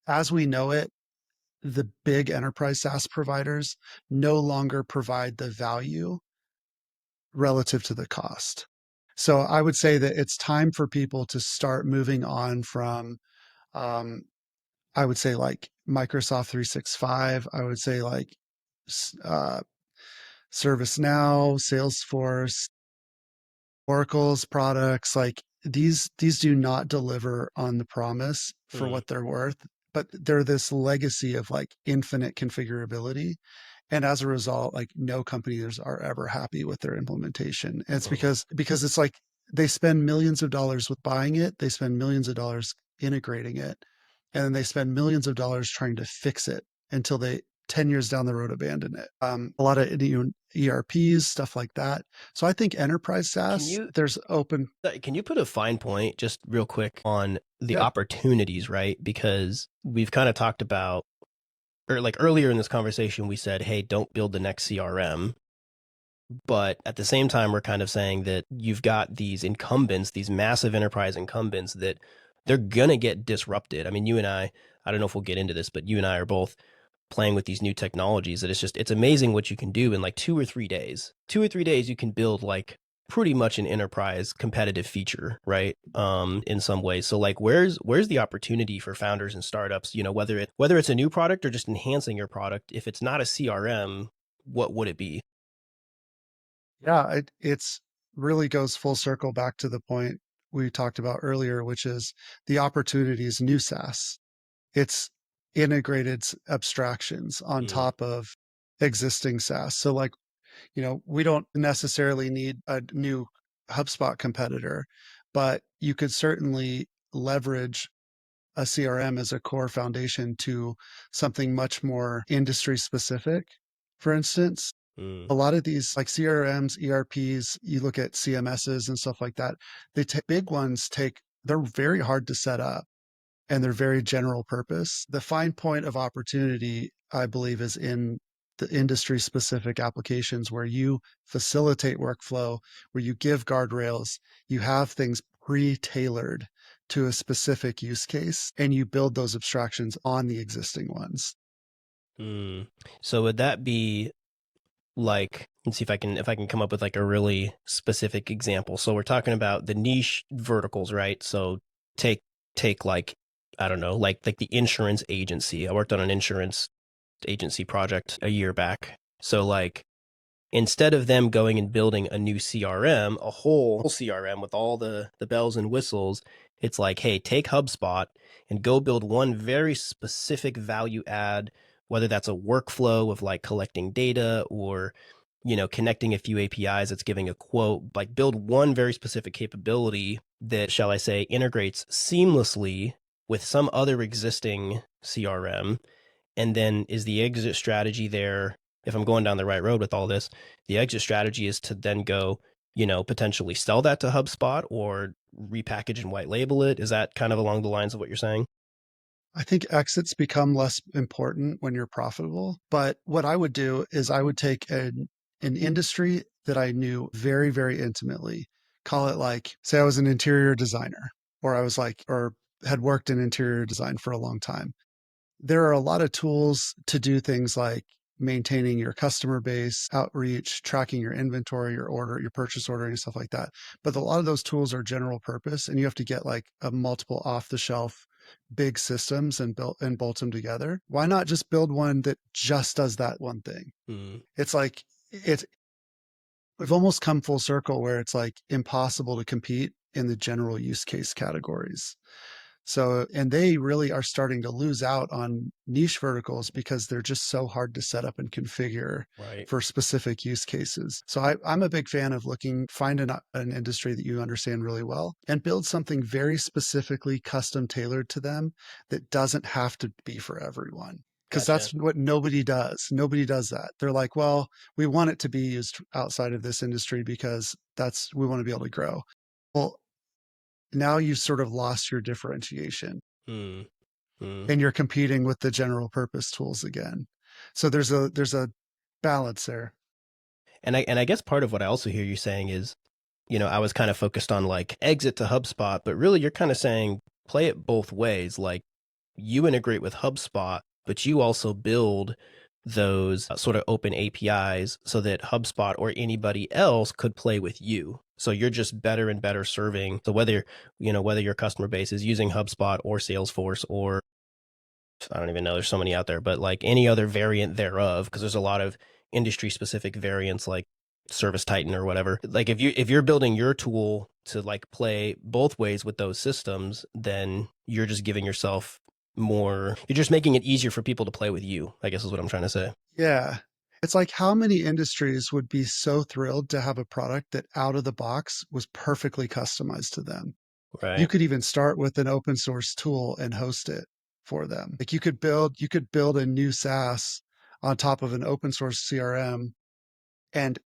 as we know it, the big enterprise SaaS providers no longer provide the value relative to the cost. So I would say that it's time for people to start moving on from um, I would say like Microsoft 365. I would say like uh, ServiceNow, Salesforce, Oracle's products. Like these do not deliver on the promise for Hmm. what they're worth, but they're this legacy of like infinite configurability. And as a result, like no companies are ever happy with their implementation. And it's because it's like they spend millions of dollars with buying it, they spend millions of dollars integrating it, and then they spend millions of dollars trying to fix it until they 10 years down the road abandon it. A lot of ERPs, stuff like that. So I think enterprise Can SaaS, you there's open. can you put a fine point just real quick on the Yeah, opportunities, right? Because we've kind of talked about, or like earlier in this conversation, we said, hey, don't build the next CRM. But at the same time, we're kind of saying that you've got these incumbents, these massive enterprise incumbents that they're going to get disrupted. I mean, I don't know if we'll get into this, but you and I are both playing with these new technologies that it's amazing what you can do in like 2 or 3 days. 2 or 3 days, you can build like pretty much an enterprise competitive feature, right? In some ways. So like where's the opportunity for founders and startups, whether it's a new product or just enhancing your product, if it's not a CRM, what would it be? yeah, it's really goes full circle back to the point we talked about earlier, which is the opportunities new SaaS. It's integrated abstractions on Mm, top of existing SaaS. So like, we don't necessarily need a new HubSpot competitor, but you could certainly leverage a CRM as a core foundation to something much more industry specific. For instance, mm, a lot of these like CRMs, ERPs, you look at CMSs and stuff like that, big ones they're very hard to set up and they're very general purpose. The fine point of opportunity, I believe, is in the industry specific applications where you facilitate workflow, where you give guardrails, you have things pre tailored to a specific use case, and you build those abstractions on the existing ones. mm. So would that be like, let's see if I can come up with like a really specific example. So we're talking about the niche verticals, right? So take take like, I don't know, like the insurance agency. I worked on an insurance agency project a year back. So like instead of them going and building a new CRM, a whole CRM with all the bells and whistles, it's like, hey, take HubSpot and go build one very specific value add, whether that's a workflow of like collecting data or connecting a few APIs that's giving a quote, like build one very specific capability that, shall I say, integrates seamlessly with some other existing CRM. And then is the exit strategy there? If I'm going down the right road with all this, the exit strategy is to then go, potentially sell that to HubSpot or repackage and white label it. Is that kind of along the lines of what you're saying? I think exits become less important when you're profitable. But what I would do is I would take an industry that I knew very, very intimately, call it like, say I was an interior designer, or I was like, or had worked in interior design for a long time. There are a lot of tools to do things like maintaining your customer base, outreach, tracking your inventory, your order, your purchase ordering, and stuff like that. But a lot of those tools are general purpose, and you have to get like a multiple off the shelf big systems and build and bolt them together. Why not just build one that just does that one thing? Mm, It's like it's we've almost come full circle where it's like impossible to compete in the general use case categories. So, and they really are starting to lose out on niche verticals because they're just so hard to set up and configure right. for specific use cases. So I'm a big fan of find an industry that you understand really well and build something very specifically custom tailored to them that doesn't have to be for everyone. Because Gotcha. that's what nobody does. Nobody does that. They're like, well, we want it to be used outside of this industry because we want to be able to grow. Well, now you've sort of lost your differentiation Mm, mm. and you're competing with the general purpose tools again. So there's a balance there. And I guess part of what I also hear you saying is, I was kind of focused on like exit to HubSpot, but really you're kind of saying play it both ways. Like you integrate with HubSpot, but you also build those sort of open APIs so that HubSpot or anybody else could play with you. So you're just better and better serving. So whether your customer base is using HubSpot or Salesforce or I don't even know, there's so many out there, but like any other variant thereof, because there's a lot of industry specific variants like Service Titan or whatever. Like if you're building your tool to like play both ways with those systems, then you're just giving yourself you're just making it easier for people to play with you, I guess is what I'm trying to say. Yeah. It's like how many industries would be so thrilled to have a product that out of the box was perfectly customized to them. You Right. could even start with an open source tool and host it for them. Like you could build a new SaaS on top of an open source CRM and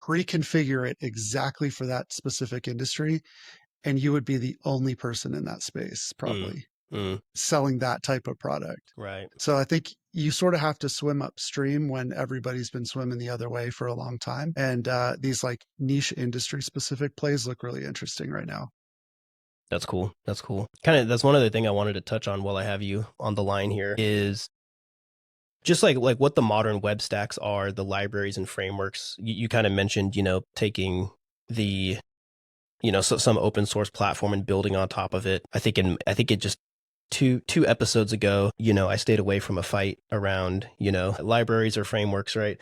pre-configure it exactly for that specific industry, and you would be the only person in that space Mm, probably mm, selling that type of product. right. So I think you sort of have to swim upstream when everybody's been swimming the other way for a long time. And these like niche industry specific plays look really interesting right now. That's cool. That's cool. Kind of that's one other thing I wanted to touch on while I have you on the line here is just like what the modern web stacks are, the libraries and frameworks. You kind of mentioned, taking the some open source platform and building on top of it. I think it just two episodes ago, I stayed away from a fight around, libraries or frameworks, right?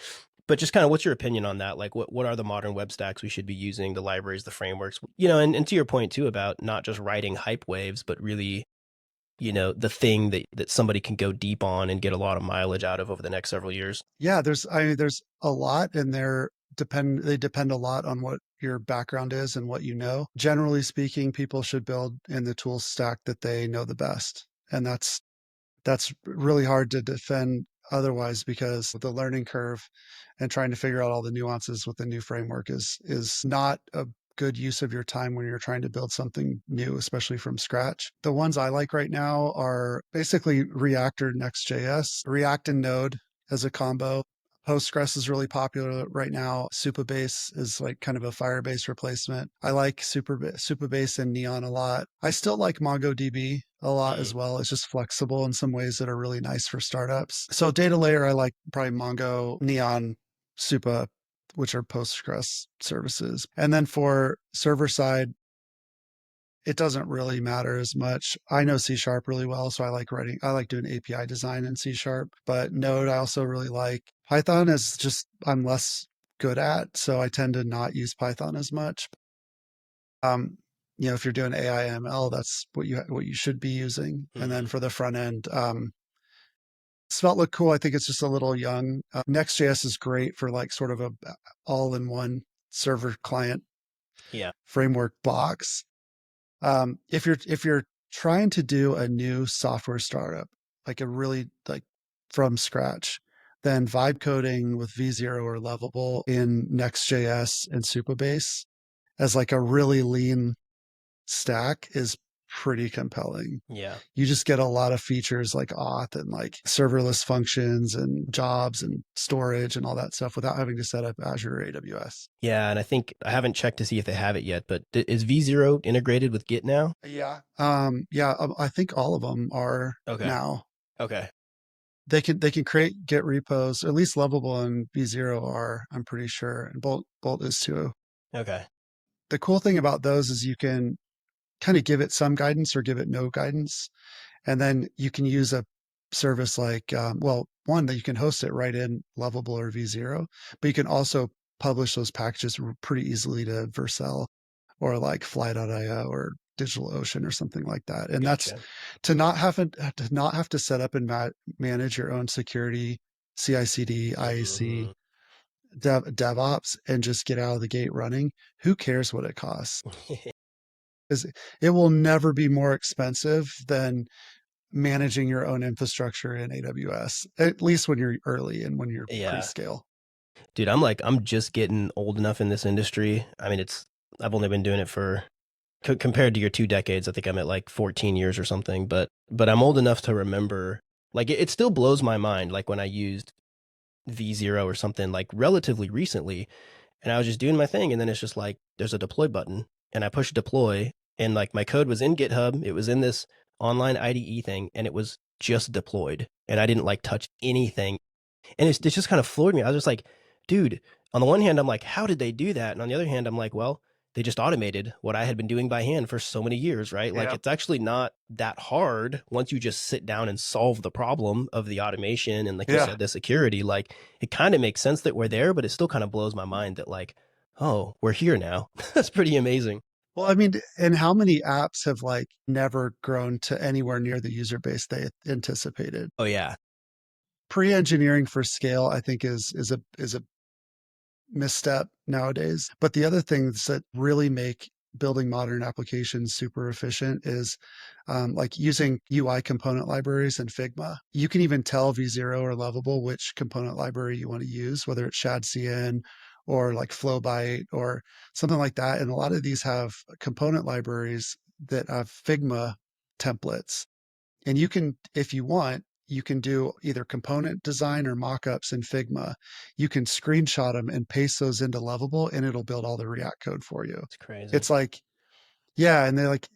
But just kind of what's your opinion on that? Like what are the modern web stacks we should be using, the libraries, the frameworks, and to your point too about not just writing hype waves, but really, the thing that somebody can go deep on and get a lot of mileage out of over the next several years. Yeah, there's a lot and they depend a lot on what your background is and what you know. Generally speaking, people should build in the tool stack that they know the best. And that's really hard to defend otherwise because the learning curve and trying to figure out all the nuances with the new framework is not a good use of your time when you're trying to build something new, especially from scratch. The ones I like right now are basically React or Next.js, React and Node as a combo. Postgres is really popular right now. Supabase is like kind of a Firebase replacement. I like Supabase and Neon a lot. I still like MongoDB a lot as Mm, well. It's just flexible in some ways that are really nice for startups. So data layer, I like probably Mongo, Neon, Supa, which are Postgres services. And then for server side, it doesn't really matter as much. I know C sharp really well, so I like doing API design in C sharp, but Node I also really like. Python is just, I'm less good at, so I tend to not use Python as much. Um, if you're doing AI ML, that's what you should be using. And then Hmm. for the front end, Svelte look cool. I think it's just a little young. Next.js is great for like sort of a all-in-one server client Yeah. framework box. If you're trying to do a new software startup, like a really like from scratch, then vibe coding with V0 or Lovable in Next.js and Supabase as like a really lean stack is pretty compelling. Yeah. You just get a lot of features like auth and like serverless functions and jobs and storage and all that stuff without having to set up Azure or AWS. Yeah. And I think I haven't checked to see if they have it yet, but is V0 integrated with Git now? I think all of them are Okay. now. Okay. They can create Git repos, at least Lovable and V0 are, I'm pretty sure. And Bolt is too. Okay. The cool thing about those is you can kind of give it some guidance or give it no guidance. And then you can use a service like, one that you can host it right in Lovable or V0, but you can also publish those packages pretty easily to Vercel or like Fly.io or DigitalOcean or something like that. And that's Gotcha. to not have to set up and manage your own security, CI/CD, IAC, Hmm. DevOps, and just get out of the gate running. Who cares what it costs? Because it will never be more expensive than managing your own infrastructure in AWS, at least when you're early and when you're Yeah. pre-scale. Dude, I'm just getting old enough in this industry. I mean, I've only been doing it for compared to your 2 decades. I think I'm at like 14 years or something, but I'm old enough to remember. Like it still blows my mind. Like when I used V0 or something like relatively recently, and I was just doing my thing, and then it's just like there's a deploy button, and I push deploy, and like my code was in GitHub, it was in this online IDE thing, and it was just deployed, and I didn't like touch anything, and it's just kind of floored me. I was just like, dude, on the one hand, I'm like, how did they do that? And on the other hand, I'm like, well, they just automated what I had been doing by hand for so many years, right? Like Yeah. it's actually not that hard once you just sit down and solve the problem of the automation and like you Yeah. said, the security. Like it kind of makes sense that we're there, but it still kind of blows my mind that like, oh, we're here now. That's pretty amazing. Well, I mean, and how many apps have like never grown to anywhere near the user base they anticipated? Oh yeah. Pre-engineering for scale, I think is a misstep nowadays. But the other things that really make building modern applications super efficient is like using UI component libraries in Figma. You can even tell V0 or Lovable which component library you want to use, whether it's ShadCN or like Flowbyte or something like that. And a lot of these have component libraries that have Figma templates. And you can, if you want, you can do either component design or mockups in Figma. You can screenshot them and paste those into Lovable and it'll build all the React code for you. It's crazy. It's like, yeah, and they're like,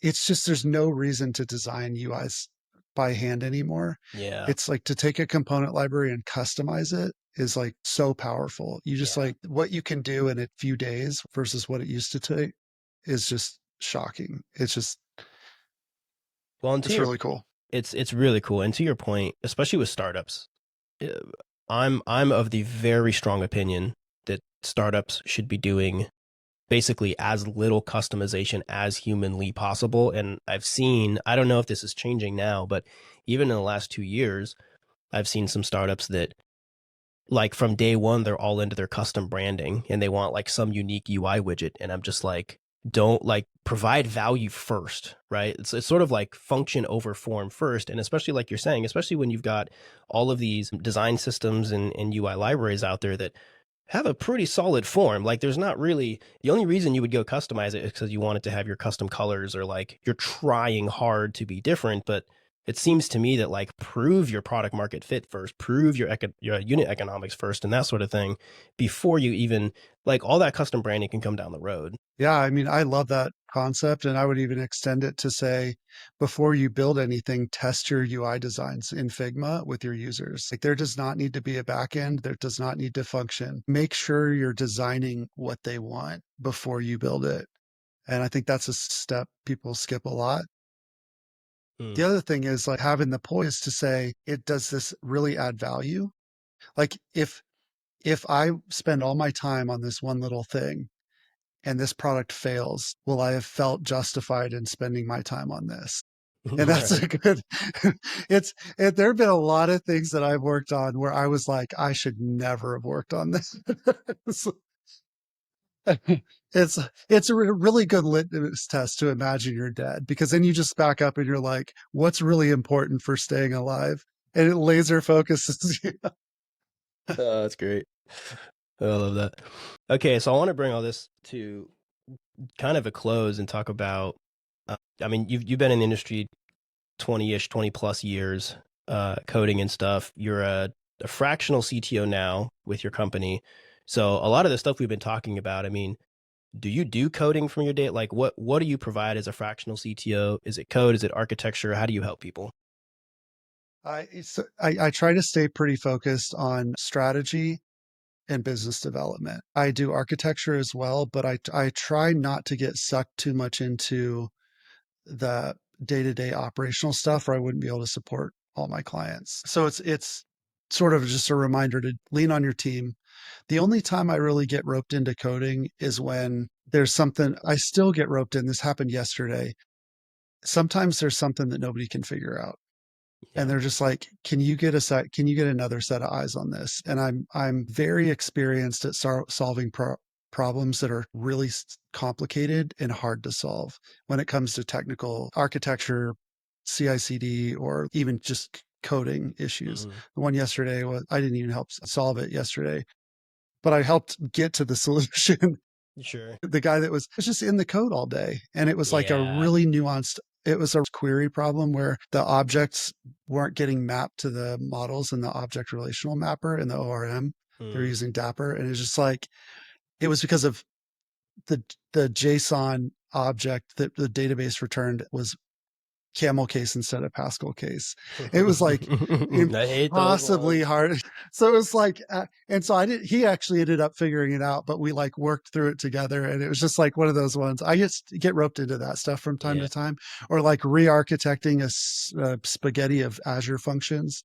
it's just there's no reason to design UIs by hand anymore. Yeah. It's like to take a component library and customize it is like so powerful. You just Yeah. like what you can do in a few days versus what it used to take is just shocking. Well, and to It's your really cool. it's really cool. And to your point, especially with startups, uh, I'm of the very strong opinion that startups should be doing basically as little customization as humanly possible. And I've seen, I don't know if this is changing now, but even in the last 2 years, I've seen some startups that like from day one, they're all into their custom branding and they want like some unique UI widget. And I'm just like, don't like provide value first, right? It's sort of like function over form first. And especially like you're saying, especially when you've got all of these design systems and UI libraries out there that have a pretty solid form. Like there's not really the only reason you would go customize it is because you want it to have your custom colors or like you're trying hard to be different. But it seems to me that like prove your product market fit first, prove your unit economics first, and that sort of thing before you even like all that custom branding can come down the road. Yeah, I mean, I love that concept. And I would even extend it to say, before you build anything, test your UI designs in Figma with your users. Like there does not need to be a backend, there does not need to function. Make sure you're designing what they want before you build it. And I think that's a step people skip a lot. Mm. The other thing is like having the poise to say, it does this really add value? Like if I spend all my time on this one little thing and this product fails, will I have felt justified in spending my time on this? And that's Right. a good, there have been a lot of things that I've worked on where I was like, I should never have worked on this. it's, it's a really good litmus test to imagine you're dead, because then you just back up and you're like, what's really important for staying alive? And it laser focuses you. Oh, that's great. I love that. Okay, so I want to bring all this to kind of a close and talk about. I mean, you've been in the industry 20-ish, 20 plus years, coding and stuff. You're a fractional CTO now with your company. So a lot of the stuff we've been talking about, I mean, do you do coding from your day? Like what do you provide as a fractional CTO? Is it code? Is it architecture? How do you help people? I try to stay pretty focused on strategy and business development. I do architecture as well, but I try not to get sucked too much into the day-to-day operational stuff, or I wouldn't be able to support all my clients. So it's sort of just a reminder to lean on your team. The only time I really get roped into coding is when there's something I still get roped in. This happened yesterday. Sometimes there's something that nobody can figure out. And Yeah. they're just like, can you get another set of eyes on this? And I'm very experienced at solving problems that are really complicated and hard to solve when it comes to technical architecture, CI/CD, or even just coding issues. Hmm. The one yesterday was, I didn't even help solve it yesterday, but I helped get to the solution. Sure. The guy that was just in the code all day. And it was like a Yeah. really nuanced, it was a query problem where the objects weren't getting mapped to the models in the object relational mapper in the ORM. They're Mm. using Dapper. And it's just like, it was because of the JSON object that the database returned was camel case instead of Pascal case. It was like I hate those impossibly ones. hard. So it was like, and so he actually ended up figuring it out, but we like worked through it together. And it was just like one of those ones. I just get roped into that stuff from time Yeah. to time, or like re-architecting a spaghetti of Azure functions.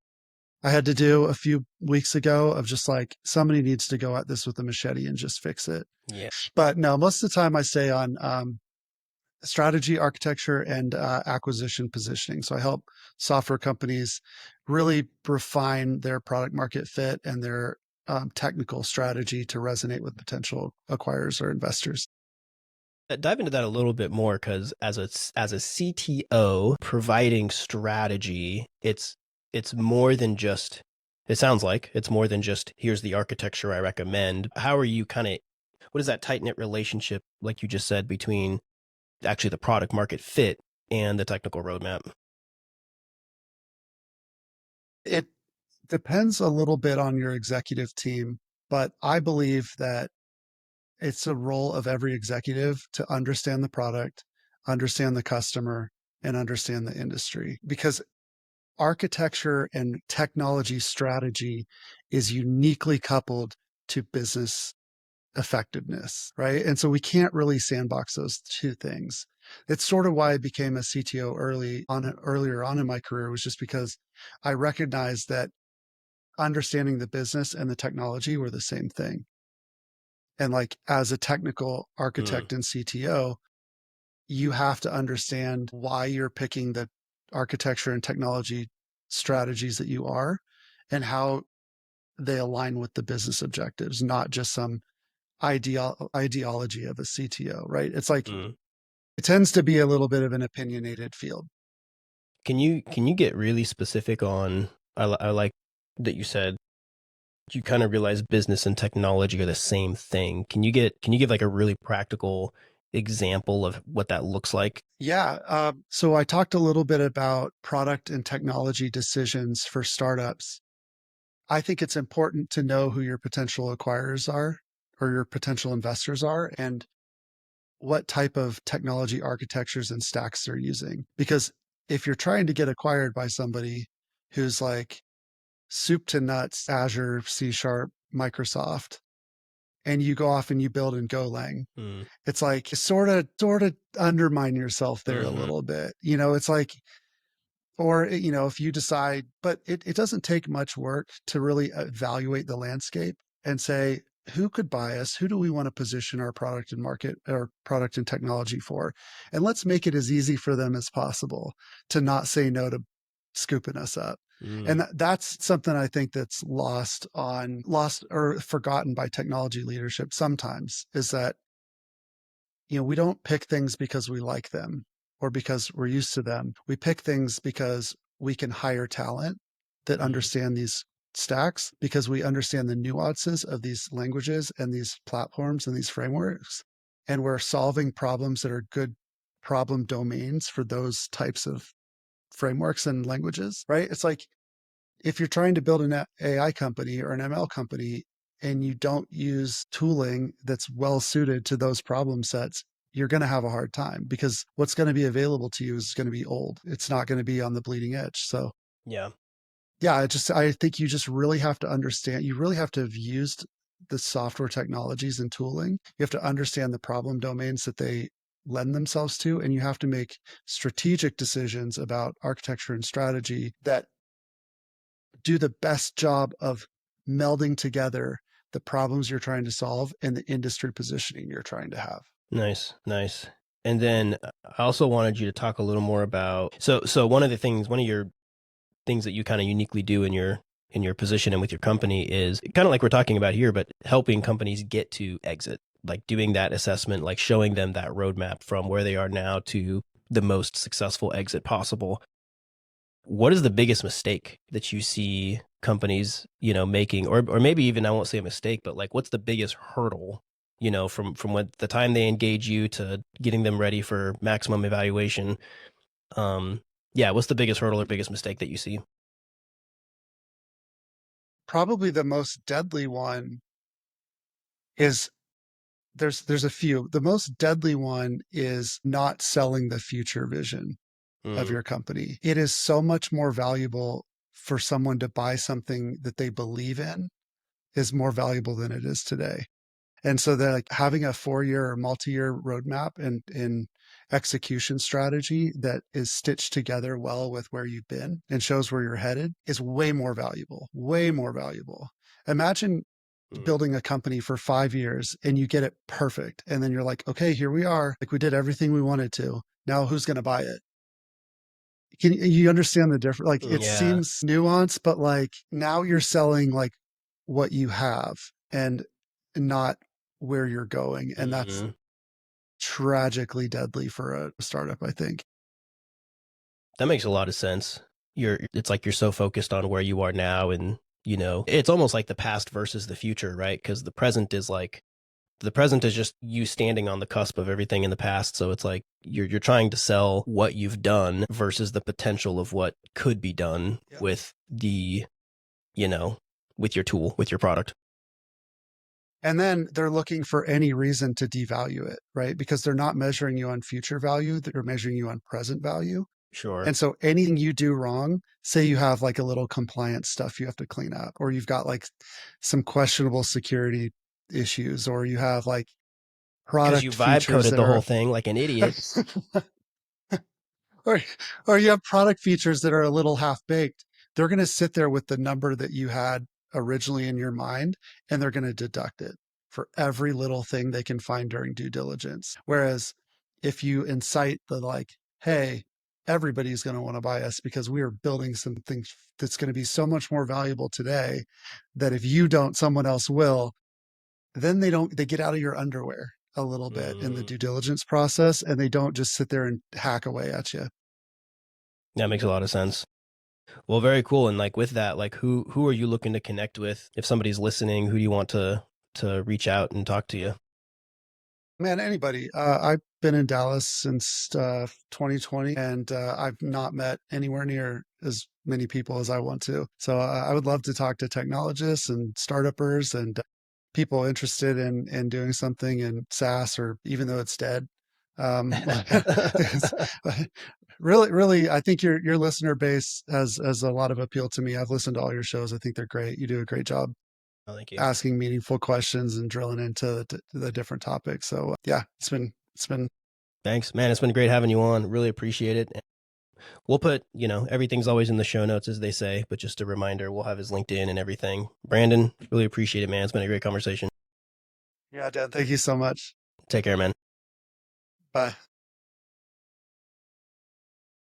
I had to do a few weeks ago of just like, somebody needs to go at this with a machete and just fix it. Yeah. But no, most of the time I stay on, strategy, architecture, and acquisition positioning. So I help software companies really refine their product market fit and their technical strategy to resonate with potential acquirers or investors. Dive into that a little bit more because as a CTO providing strategy, it's more than just. It sounds like it's more than just here's the architecture I recommend. How are you kind of what is that tight knit relationship, like you just said, between actually the product market fit and the technical roadmap? It depends a little bit on your executive team, but I believe that it's a role of every executive to understand the product, understand the customer, and understand the industry, because architecture and technology strategy is uniquely coupled to business effectiveness, right? And so we can't really sandbox those two things. It's sort of why I became a CTO earlier on in my career, was just because I recognized that understanding the business and the technology were the same thing. And like as a technical Mm, architect and CTO, you have to understand why you're picking the architecture and technology strategies that you are, and how they align with the business objectives, not just some ideology of a CTO, right? It's like mm. it tends to be a little bit of an opinionated field. Can you get really specific on? I like that you said you kind of realize business and technology are the same thing. Can you give like a really practical example of what that looks like? Yeah. So I talked a little bit about product and technology decisions for startups. I think it's important to know who your potential acquirers are, or your potential investors are, and what type of technology architectures and stacks they're using. Because if you're trying to get acquired by somebody who's like soup to nuts, Azure, C Sharp, Microsoft, and you go off and you build in Golang. Mm. It's like sort of undermine yourself there a Hmm. little bit. It's like, or if you decide, but it doesn't take much work to really evaluate the landscape and say, who could buy us? Who do we want to position our product and market or product and technology for? And let's make it as easy for them as possible to not say no to scooping us up. Mm. And that's something I think that's lost or forgotten by technology leadership sometimes, is that we don't pick things because we like them or because we're used to them. We pick things because we can hire talent that Mm. understand these stacks, because we understand the nuances of these languages and these platforms and these frameworks. And we're solving problems that are good problem domains for those types of frameworks and languages, right? It's like, if you're trying to build an AI company or an ML company and you don't use tooling that's well suited to those problem sets, you're going to have a hard time, because what's going to be available to you is going to be old. It's not going to be on the bleeding edge. So, Yeah. yeah, I think you just really have to understand, you really have to have used the software technologies and tooling. You have to understand the problem domains that they lend themselves to, and you have to make strategic decisions about architecture and strategy that do the best job of melding together the problems you're trying to solve and the industry positioning you're trying to have. Nice, nice. And then I also wanted you to talk a little more about, so one of the things, one of your things that you kind of uniquely do in your position and with your company is kind of like we're talking about here, but helping companies get to exit, like doing that assessment, like showing them that roadmap from where they are now to the most successful exit possible. What is the biggest mistake that you see companies, making, or maybe even, I won't say a mistake, but like what's the biggest hurdle, from when the time they engage you to getting them ready for maximum evaluation? Yeah, what's the biggest hurdle or biggest mistake that you see? Probably the most deadly one is, there's a few. The most deadly one is not selling the future vision of Mm. your company. It is so much more valuable for someone to buy something that they believe in, is more valuable than it is today. And so they're like, having a 4-year or multi-year roadmap and in execution strategy that is stitched together well with where you've been and shows where you're headed is way more valuable, way more valuable. Imagine Mm. building a company for 5 years and you get it perfect. And then you're like, okay, here we are. Like, we did everything we wanted to. Now who's going to buy it? Can you understand the difference? Like, it Yeah. seems nuanced, but like, now you're selling like what you have and not where you're going. And that's Mm. tragically deadly for a startup, I think. That makes a lot of sense. It's like you're so focused on where you are now, and it's almost like the past versus the future, right? Because the present is just you standing on the cusp of everything in the past. So it's like you're trying to sell what you've done versus the potential of what could be done Yep. with you know, with your tool, with your product. And then they're looking for any reason to devalue it, right? Because they're not measuring you on future value, they're measuring you on present value. Sure. And so anything you do wrong, say you have like a little compliance stuff you have to clean up, or you've got like some questionable security issues, or you have like Because you product vibe features coded that the whole are thing like an idiot. or or you have product features that are a little half baked. They're going to sit there with the number that you had originally in your mind, and they're going to deduct it for every little thing they can find during due diligence. Whereas if you incite the like, hey, everybody's going to want to buy us because we are building something that's going to be so much more valuable today that if you don't, someone else will, then they get out of your underwear a little bit in the Mm. due diligence process, and they don't just sit there and hack away at you. That makes a lot of sense. Well, very cool. And like with that, like who are you looking to connect with? If somebody's listening, who do you want to reach out and talk to you? Man, anybody. I've been in Dallas since 2020, and I've not met anywhere near as many people as I want to. So I would love to talk to technologists and startuppers and people interested in doing something in SaaS, or even though it's dead. It's- really, really, I think your listener base has a lot of appeal to me. I've listened to all your shows. I think they're great. You do a great job. Oh, thank you. asking meaningful questions and drilling into the different topics. So yeah, it's been Thanks, man. It's been great having you on. Really appreciate it. We'll put, everything's always in the show notes, as they say, but just a reminder, we'll have his LinkedIn and everything. Brandon, really appreciate it, man. It's been a great conversation. yeah, Dan. Thank you so much. Take care, man. Bye.